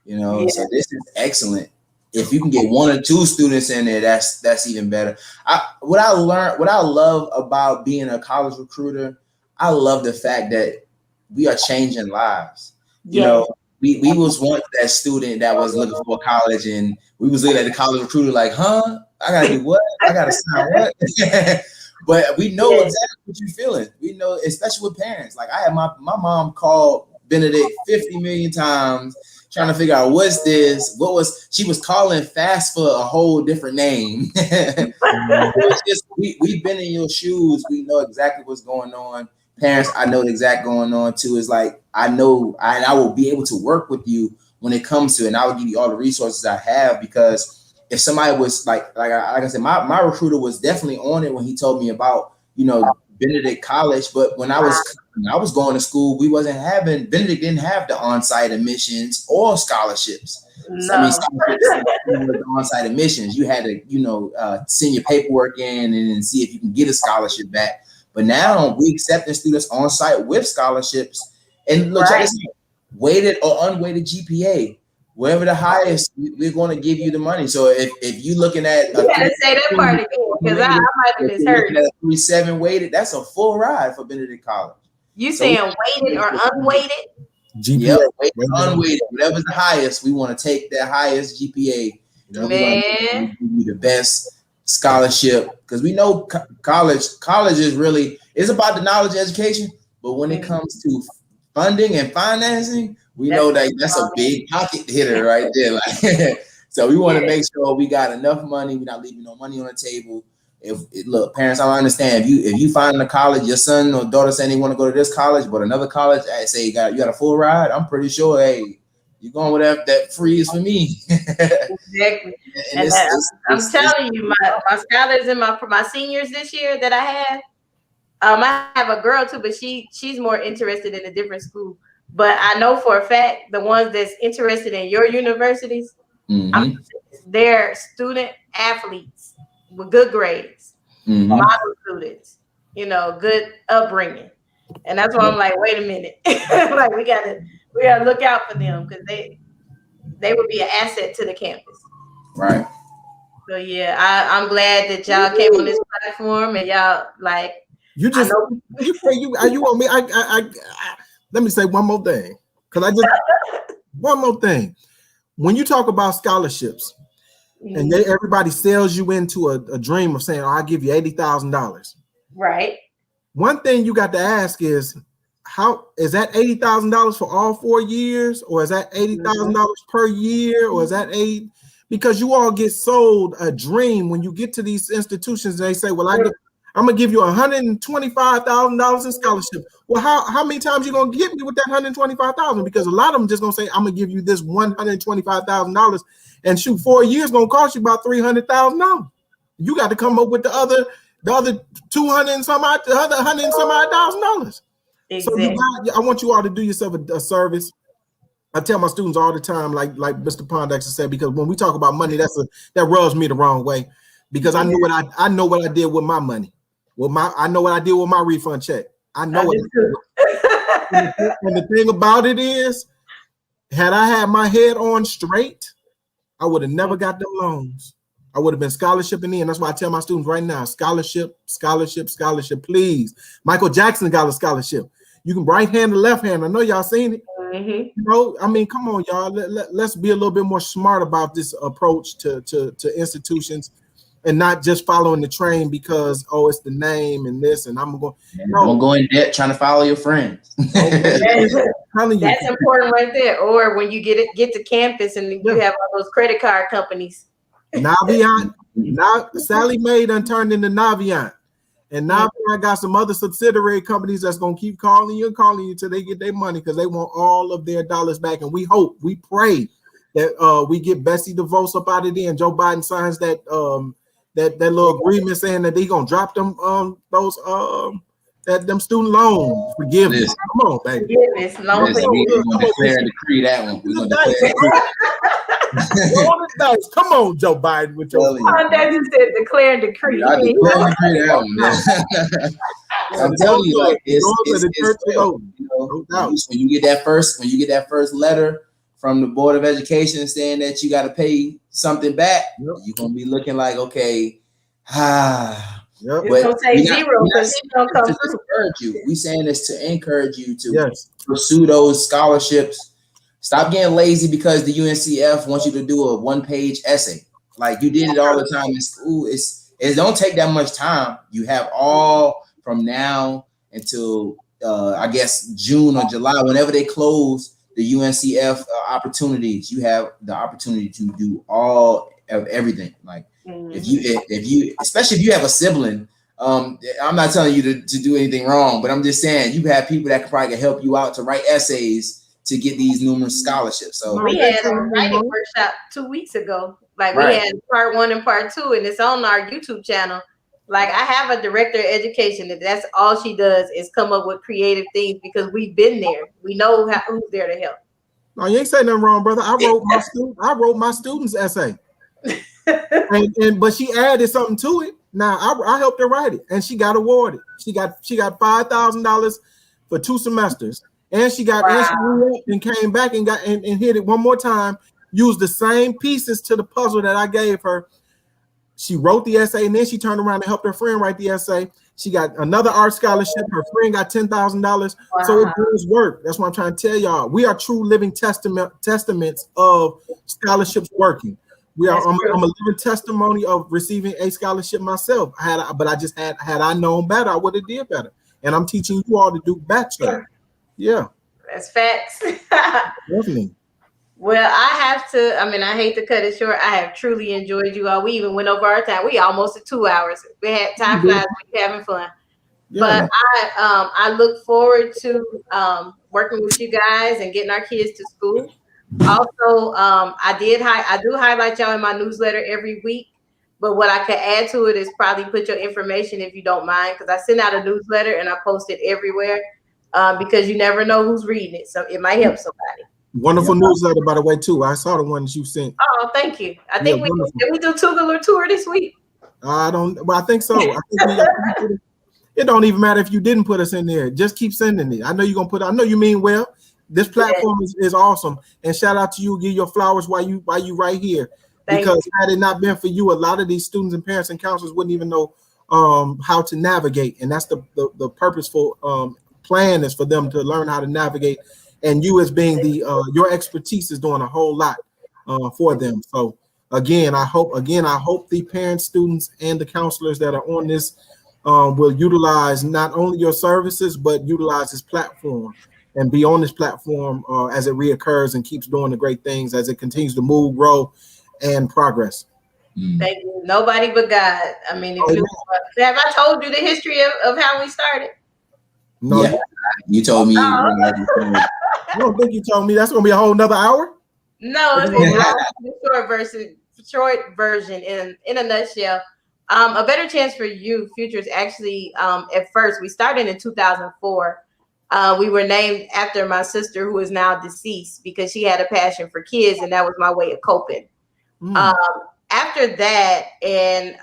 So this is excellent. If you can get one or two students in there, that's even better. What I love about being a college recruiter, I love the fact that we are changing lives. We was once that student that was looking for college, and we was looking at the college recruiter like, huh? I gotta do what? I gotta sign what? But we know exactly what you're feeling. We know, especially with parents. Like I had my mom called Benedict 50 million times trying to figure out what's this. She was calling fast for a whole different name. It's just we've been in your shoes. We know exactly what's going on. Parents, I know the exact going on too. Is like I know I will be able to work with you when it comes to it, and I will give you all the resources I have because if somebody was like I said, my recruiter was definitely on it when he told me about Benedict College, but when I was going to school, Benedict didn't have the on-site admissions or scholarships. No. I mean, scholarships on-site admissions. You had to send your paperwork in and then see if you can get a scholarship back. But now we accepting students on site with scholarships, and look, check this out, weighted or unweighted GPA, wherever the highest, we're going to give you the money. So if you looking at, you gotta say that part again because I might have misheard. 3.7 weighted, that's a full ride for Benedict College. You saying weighted or unweighted? GPA, yeah, weighted, unweighted, whatever's the highest, we want to take that highest GPA. Man, give you the best scholarship because we know college is really it's about the knowledge education, but when it comes to funding and financing, we know that that's a big pocket hitter right there. Like, so we want to make sure we got enough money. We're not leaving no money on the table. Look, parents, I understand if you find a college, your son or daughter saying they want to go to this college, but another college, I say you got a full ride. I'm pretty sure, hey, you're going with that free is for me. Exactly. And I'm telling you, my scholars and my seniors this year that I had, I have a girl too, but she's more interested in a different school. But I know for a fact the ones that's interested in your universities, they're student athletes with good grades, model students, good upbringing. And that's why I'm like, wait a minute, like we gotta look out for them because they would be an asset to the campus. Right. So yeah, I'm glad that y'all came on this platform and y'all like you want me. I let me say one more thing. One more thing. When you talk about scholarships and everybody sells you into a dream of saying, I'll give you $80,000. Right. One thing you got to ask is, how is that $80,000 for all 4 years, or is that $80,000 per year, or is that because you all get sold a dream when you get to these institutions. They say, well, I'm gonna give you $125,000 in scholarship. Well, how many times you gonna get me with that $125,000? Because a lot of them just gonna say, I'm gonna give you this $125,000, and shoot, 4 years gonna cost you about $300,000. You got to come up with the other 200 and some odd, the other $100 and some odd $1,000. Exactly. So I want you all to do yourself a service. I tell my students all the time, like Mr. Pondexter said, because when we talk about money, that rubs me the wrong way, because I know what I did with my money. I know what I did with my refund check. I know it. And the thing about it is, had I had my head on straight, I would have never got them loans. I would have been scholarshiping in. That's why I tell my students right now, scholarship, please. Michael Jackson got a scholarship. You can right hand or left hand. I know y'all seen it. You know, I mean, come on, y'all. Let's be a little bit more smart about this approach to institutions, and not just following the train because it's the name and this, and I'm going. Don't go in debt trying to follow your friends. That's important right there. Or when you get to campus and you have all those credit card companies. Navient, now Sally Mae done turned into Navient. And Navient got some other subsidiary companies that's gonna keep calling you till they get their money, because they want all of their dollars back. And we pray that we get Betsy DeVos up out of there and Joe Biden signs that that little agreement saying that they gonna drop them them student loan forgiveness. Come on, baby. Forgiveness. We're gonna declare and decree that one. We're gonna declare Come on, Joe Biden, with your Pondexter said declare and decree. I declare and decree that one. I'm telling you, like when you get that first letter from the Board of Education saying that you got to pay something back, you're gonna be looking like, okay, Yep. It's gonna say zero because it don't come through. We saying this to encourage you to pursue those scholarships. Stop getting lazy because the UNCF wants you to do a one-page essay. Like you did it all the time in school. It don't take that much time. You have all from now until I guess June or July, whenever they close the UNCF opportunities. You have the opportunity to do all of everything. Like if you, especially if you have a sibling, I'm not telling you to do anything wrong, but I'm just saying you have people that can probably help you out to write essays to get these numerous scholarships. So we had a writing workshop 2 weeks ago. Like we had part 1 and part 2, and it's on our YouTube channel. Like I have a director of education that's all she does is come up with creative things, because we've been there. We know who's there to help. No, you ain't saying nothing wrong, brother. I wrote my student's essay. But she added something to it. Now I helped her write it, and she got awarded. She got $5,000 for 2 semesters, and she got and came back and got and hit it one more time. Used the same pieces to the puzzle that I gave her. She wrote the essay, and then she turned around and helped her friend write the essay. She got another art scholarship. Her friend got $10,000. So it does work. That's what I'm trying to tell y'all. We are true living testaments of scholarships working. I'm a living testimony of receiving a scholarship myself. Had I known better, I would have did better. And I'm teaching you all to do better. Yeah. That's facts. Definitely. Well, I hate to cut it short. I have truly enjoyed you all. We even went over our time. We almost at 2 hours. We had time flies. We're having fun. Yeah. But I look forward to working with you guys and getting our kids to school. Also, I do highlight y'all in my newsletter every week. But what I could add to it is probably put your information, if you don't mind, because I send out a newsletter and I post it everywhere because you never know who's reading it. So it might help somebody. Wonderful newsletter, by the way, too. I saw the one that you sent. Oh, thank you. I think we do Tougaloo tour this week. I think so. It don't even matter if you didn't put us in there. Just keep sending it. I know you're gonna put. I know you mean well. This platform is awesome. And shout out to you. Give your flowers while you right here. Because had it not been for you, a lot of these students and parents and counselors wouldn't even know how to navigate. And that's the purposeful plan is for them to learn how to navigate. And you, as being your expertise, is doing a whole lot for them. So again, I hope the parents, students, and the counselors that are on this will utilize not only your services, but utilize this platform and be on this platform as it reoccurs and keeps doing the great things as it continues to move, grow, and progress. Thank you. Nobody but God. I mean, if Oh, you have I told you the history of how we started? no, Yeah, you told me. I don't think you told me. That's gonna be a whole nother hour. No, the short version in a nutshell. A better chance for you, Future, is actually at first we started in 2004. We were named after my sister, who is now deceased, because she had a passion for kids, and that was my way of coping. After that, and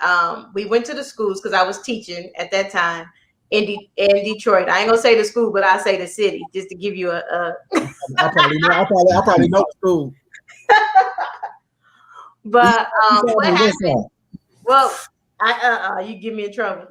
we went to the schools because I was teaching at that time in Detroit. I ain't gonna say the school, but I say the city, just to give you a. I probably know the school. But what happened? Well, you get me in trouble.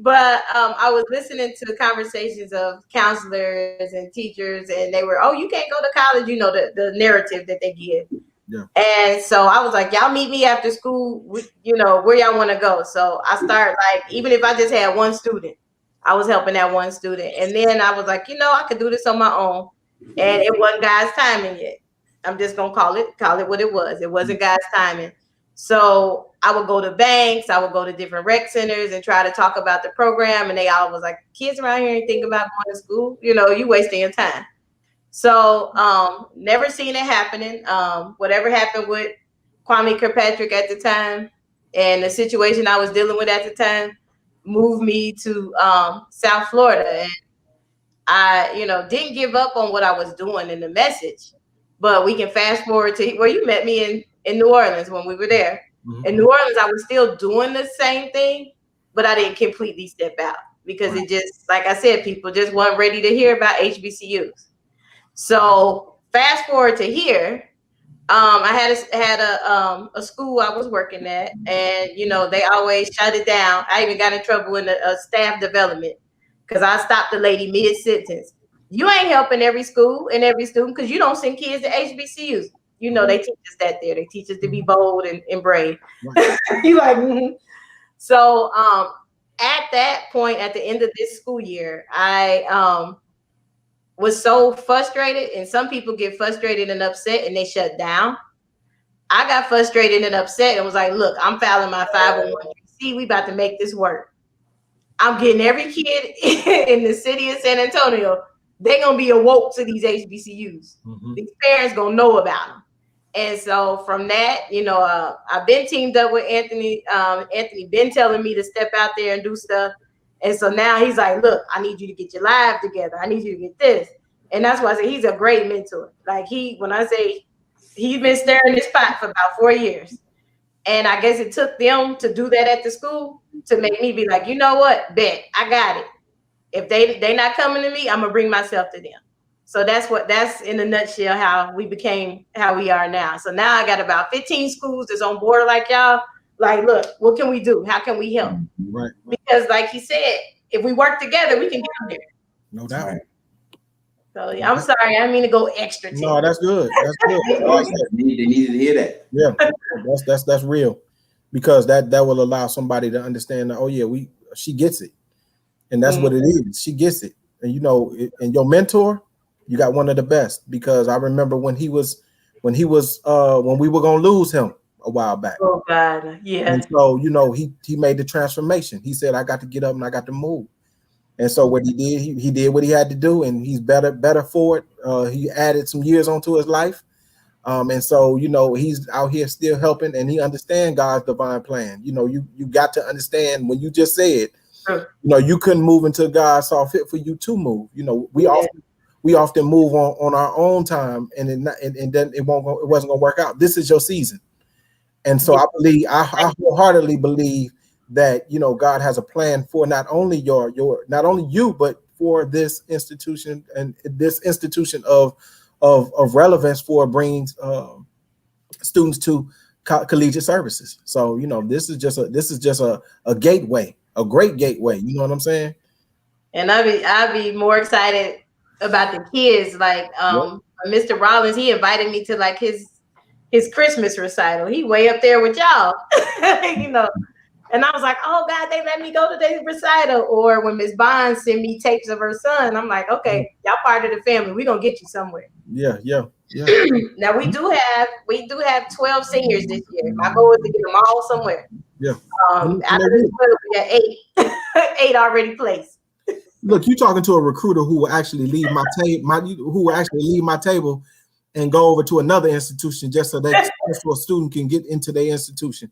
But I was listening to conversations of counselors and teachers, and they were, oh, you can't go to college, you know, the narrative that they give. Yeah. And so I was like, y'all meet me after school, you know, where y'all want to go. So I started, like, even if I just had one student, I was helping that one student. And then I was like, you know, I could do this on my own. And it wasn't God's timing yet. I'm just gonna call it what it was. It wasn't God's timing. So I would go to banks, I would go to different rec centers and try to talk about the program. And they all was like, kids around here ain't think about going to school. You know, you wasting your time. So never seen it happening. Whatever happened with Kwame Kirkpatrick at the time and the situation I was dealing with at the time moved me to South Florida. And I, you know, didn't give up on what I was doing in the message. But we can fast forward to where you met me in New Orleans when we were there. Mm-hmm. In New Orleans, I was still doing the same thing, but I didn't completely step out because it just, like I said, people just weren't ready to hear about HBCUs. So fast forward to here, I had a school I was working at, and you know they always shut it down. I even got in trouble in the staff development because I stopped the lady mid sentence. You ain't helping every school and every student because you don't send kids to HBCUs. You know they teach us that there. They teach us to be bold and brave. Right. You like, mm-hmm. So at that point, at the end of this school year, I was so frustrated, and some people get frustrated and upset and they shut down. I got frustrated and upset and was like, look, I'm filing my 501c. We about to make this work. I'm getting every kid in the city of San Antonio. They're going to be awoke to these HBCUs. Mm-hmm. These parents going to know about them. And so from that, you know, I've been teamed up with Anthony. Anthony been telling me to step out there and do stuff. And so now he's like, look, I need you to get your live together. I need you to get this. And that's why I say he's a great mentor. Like when I say he's been stirring this pot for about 4 years. And I guess it took them to do that at the school to make me be like, you know what, bet, I got it. If they not coming to me, I'm gonna bring myself to them. So that's in a nutshell how we became how we are now. So now I got about 15 schools that's on board like y'all. Like, look, what can we do? How can we help? Right. Because like he said, if we work together, we can get there. No doubt. Right. So yeah, I'm sorry, I didn't mean to go extra. No, that's good. That's good. They needed to hear that. Yeah, that's real, because that will allow somebody to understand that. Oh yeah, she gets it, and that's what it is. She gets it, and you know, and your mentor, you got one of the best, because I remember when we were gonna lose him a while back. Oh God, yeah. And so you know, he made the transformation. He said, I got to get up and I got to move. And so what he did, he did what he had to do, and he's better for it. He added some years onto his life. And so, you know, he's out here still helping, and he understands God's divine plan. You know, you got to understand when you just said, you know, you couldn't move until God saw fit for you to move. You know, we often move on our own time, and then it wasn't going to work out. This is your season. And so I wholeheartedly believe that, you know, God has a plan for not only you, but for this institution, and this institution of relevance for bringing students to collegiate services. So, you know, this is just a gateway, a great gateway. You know what I'm saying? And I'd be more excited about the kids. Like Mr. Rollins, he invited me to like his Christmas recital. He way up there with y'all, you know. And I was like, oh God, they let me go to the recital. Or when Miss Bond sent me tapes of her son, I'm like, okay, y'all part of the family. We're gonna get you somewhere. Yeah. Now we do have 12 seniors this year. My goal is to get them all somewhere. Yeah. Out of this 12, we got 8, 8 already placed. Look, you talking to a recruiter who will actually leave my table and go over to another institution just so that a student can get into their institution.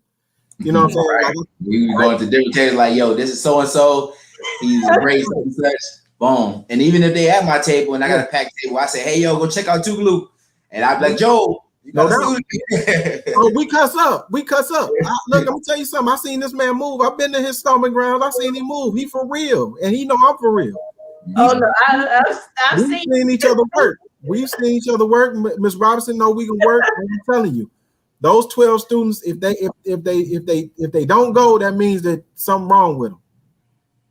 You know what I'm saying? Right. We go into different tables like, yo, this is so and so. He's great, such and such. Boom. And even if they at my table and I got a packed table, I say, hey, yo, go check out Tougaloo. And I'd be like, Joe, you got a student. Oh, we cuss up. Look, let me tell you something. I seen this man move. I've been to his stomping grounds. I seen him move. He for real, and he know I'm for real. Oh no, I've seen each other work. We've seen each other work. Ms. Robinson know we can work. And I'm telling you, those 12 students, if they don't go, that means that something wrong with them.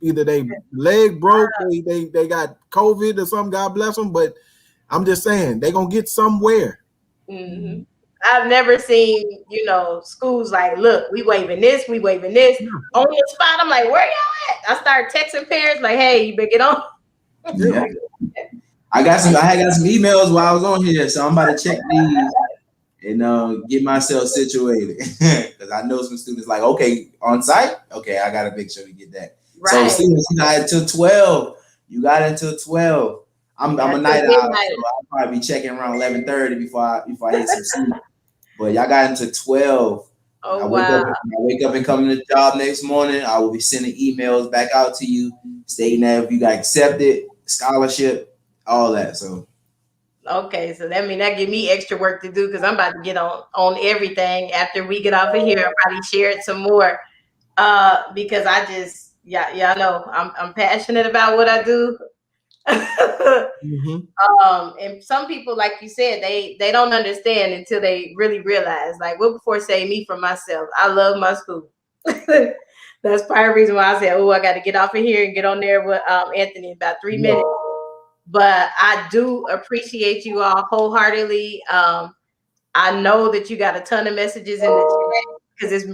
Either they leg broke, they got COVID or something. God bless them. But I'm just saying they gonna get somewhere. Mm-hmm. I've never seen, schools like, look, we waving this on the spot. I'm like, where y'all at? I started texting parents like, hey, you better get on. Yeah. I had got some emails while I was on here, so I'm about to check these and get myself situated because I know some students like, okay, on site, okay, I gotta make sure to get that. Right. So students, you got until 12. You got until 12. I'm a night owl, so I'll probably be checking around 11:30 before I hit some sleep. But y'all got until 12. Oh, I wake up and come to the job next morning. I will be sending emails back out to you stating that if you got accepted, scholarship, all that. So okay, so that give me extra work to do because I'm about to get on everything after we get off of here. I'll probably share it some more because I just y'all know I'm passionate about what I do. Mm-hmm. And some people, like you said, they don't understand until they really realize. Like Wilberforce saved me from myself. I love my school. That's part of the reason why I said, I got to get off of here and get on there with Anthony in about 3 minutes. But I do appreciate you all wholeheartedly. I know that you got a ton of messages in the chat because it's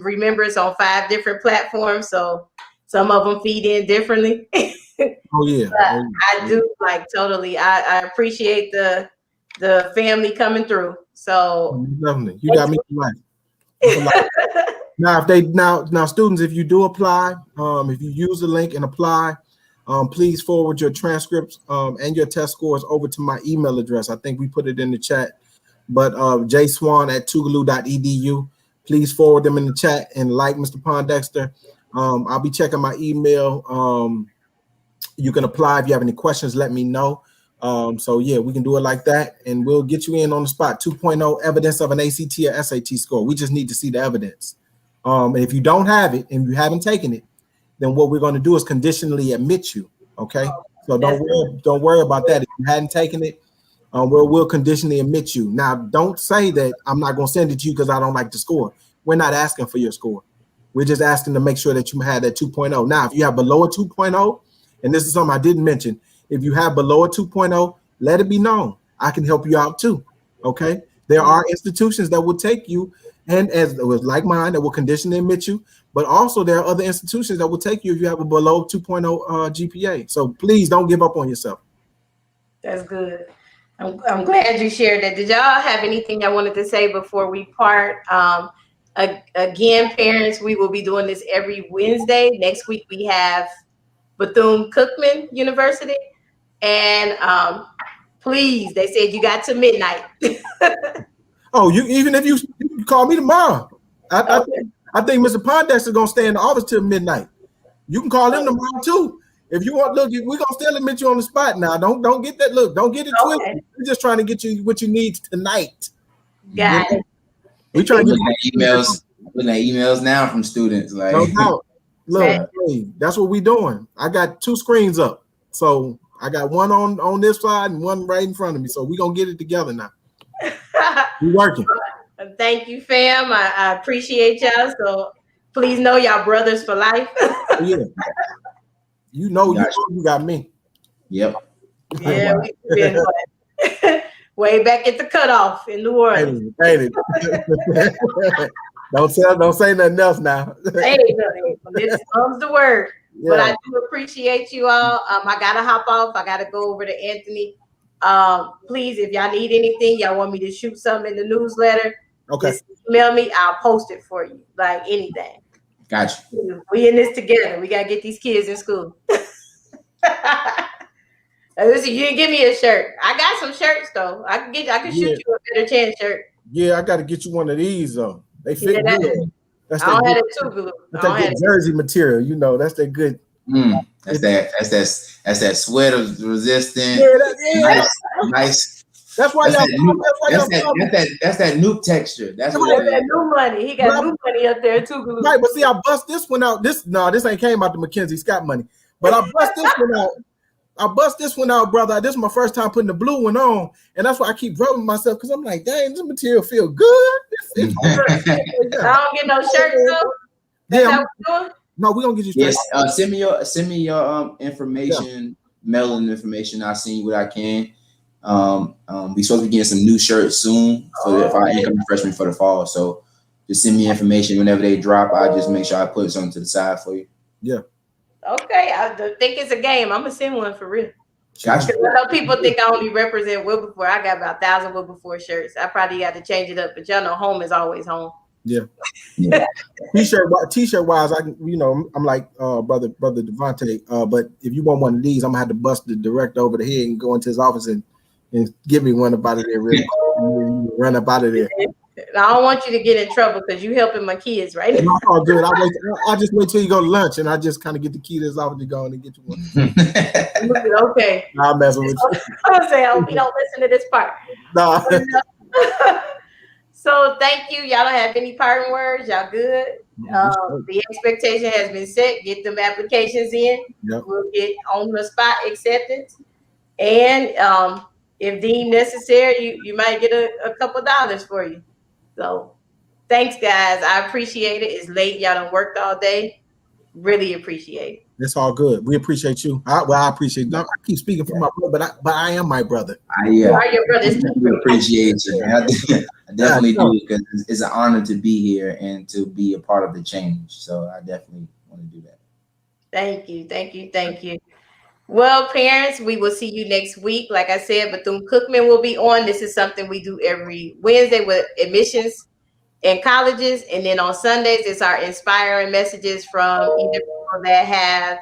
on 5 different platforms, so some of them feed in differently. Oh yeah. I do totally. I appreciate the family coming through. So definitely, you got me right. Now students, if you do apply, if you use the link and apply, please forward your transcripts and your test scores over to my email address. I think we put it in the chat, but jswan@tougaloo.edu. Please forward them in the chat and like Mr. Pondexter. I'll be checking my email. You can apply if you have any questions. Let me know. So yeah, we can do it like that, and we'll get you in on the spot. 2.0 evidence of an ACT or SAT score. We just need to see the evidence. And if you don't have it and you haven't taken it, then what we're going to do is conditionally admit you. Okay, so don't worry about that. If you hadn't taken it, we'll conditionally admit you. Now, don't say that I'm not going to send it to you because I don't like the score. We're not asking for your score. We're just asking to make sure that you had that 2.0. Now, if you have below a 2.0, and this is something I didn't mention, if you have below a 2.0, let it be known. I can help you out too. Okay, there are institutions that will take you, and as it was like mine, that will conditionally admit you. But also there are other institutions that will take you if you have a below 2.0 GPA. So please don't give up on yourself. That's good. I'm glad you shared that. Did y'all have anything I wanted to say before we part? Again, parents, we will be doing this every Wednesday. Next week we have Bethune-Cookman University, and please, they said you got to midnight. Oh, even if you call me tomorrow, I think Mr. Pondexter is gonna stay in the office till midnight. You can call him tomorrow too. If you want, look, we're gonna still admit you on the spot now. Don't get that look. Don't get it twisted. We're just trying to get you what you need tonight. Got it. We trying to get emails. Looking at emails now from students. Like, no doubt. Look, hey, that's what we're doing. I got 2 screens up, so I got one on this side and one right in front of me. So we're gonna get it together now. We're working. Thank you, fam. I appreciate y'all. So please know y'all brothers for life. Yeah. You got me. Yep. Yeah, we've been way back at the cutoff in New Orleans. Hey. Don't say nothing else now. Hey, this comes the word. Yeah. But I do appreciate you all. I gotta hop off. I gotta go over to Anthony Please, if y'all need anything, y'all want me to shoot something in the newsletter, Okay. just email me. I'll post it for you, like anything. Gotcha. We in this together. We gotta get these kids in school. Listen, you didn't give me a shirt. I got some shirts though. I can shoot you a better chance shirt. Yeah, I got to get you one of these though. They fit good. That's I don't that have good, it Tougaloo. that's that good jersey material. You know, that's that good. That's that sweater resistant. Yeah, nice. That's why that's y'all. That nuke texture. That's that new money. He got new money up there too. Right, but see, I bust this one out. This ain't came out the Mackenzie Scott money, but I bust this one out. Brother. This is my first time putting the blue one on, and that's why I keep rubbing myself because I'm like, dang, this material feel good. I don't get no shirts though. That's how we doing? No, we gonna get you straight. Yes, send me your information, mailing information. I'll send you what I can. We supposed to be getting some new shirts soon for our incoming freshmen for the fall. So just send me information whenever they drop. I just make sure I put something to the side for you. Yeah. Okay, I think it's a game. I'm gonna send one for real. Gotcha. I know people think I only represent Wilberforce. I got about 1,000 Wilberforce shirts. I probably got to change it up, but y'all know home is always home. Yeah. T-shirt wise, I'm like brother Devontae. But if you want one of these, I'm gonna have to bust the director over the head and go into his office and give me one up out of there real quick. Run up out of there. I don't want you to get in trouble because you helping my kids right now. No, all good. I just wait till you go to lunch and I just kind of get the key to his office to go and get you one. Okay. I'm messing with you. I'm gonna say I hope you don't listen to this part. Nah. So thank you. Y'all don't have any parting words. Y'all good. The expectation has been set. Get them applications in. Yep. We'll get on the spot acceptance. And if deemed necessary, you might get a couple dollars for you. So thanks, guys. I appreciate it. It's late. Y'all done worked all day. Really appreciate it. It's all good. We appreciate you. I appreciate you. I keep speaking for my brother, but I am my brother. You are your brother. I appreciate you. I definitely do, because it's an honor to be here and to be a part of the change. So I definitely want to do that. Thank you. Well, parents, we will see you next week. Like I said, Bethune-Cookman will be on. This is something we do every Wednesday with admissions in colleges. And then on Sundays, it's our inspiring messages from either people that have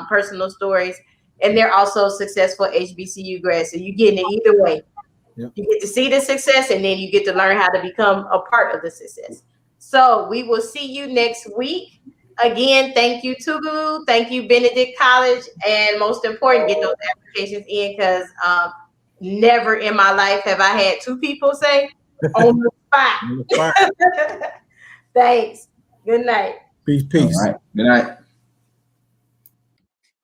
personal stories, and they're also successful HBCU grads. So you're getting it either way. Yep. You get to see the success, and then you get to learn how to become a part of the success. So we will see you next week. Again, thank you, Tougaloo. Thank you, Benedict College. And most important, get those applications in, because never in my life have I had two people say on the spot. Thanks. Good night. Peace. All right. Good night.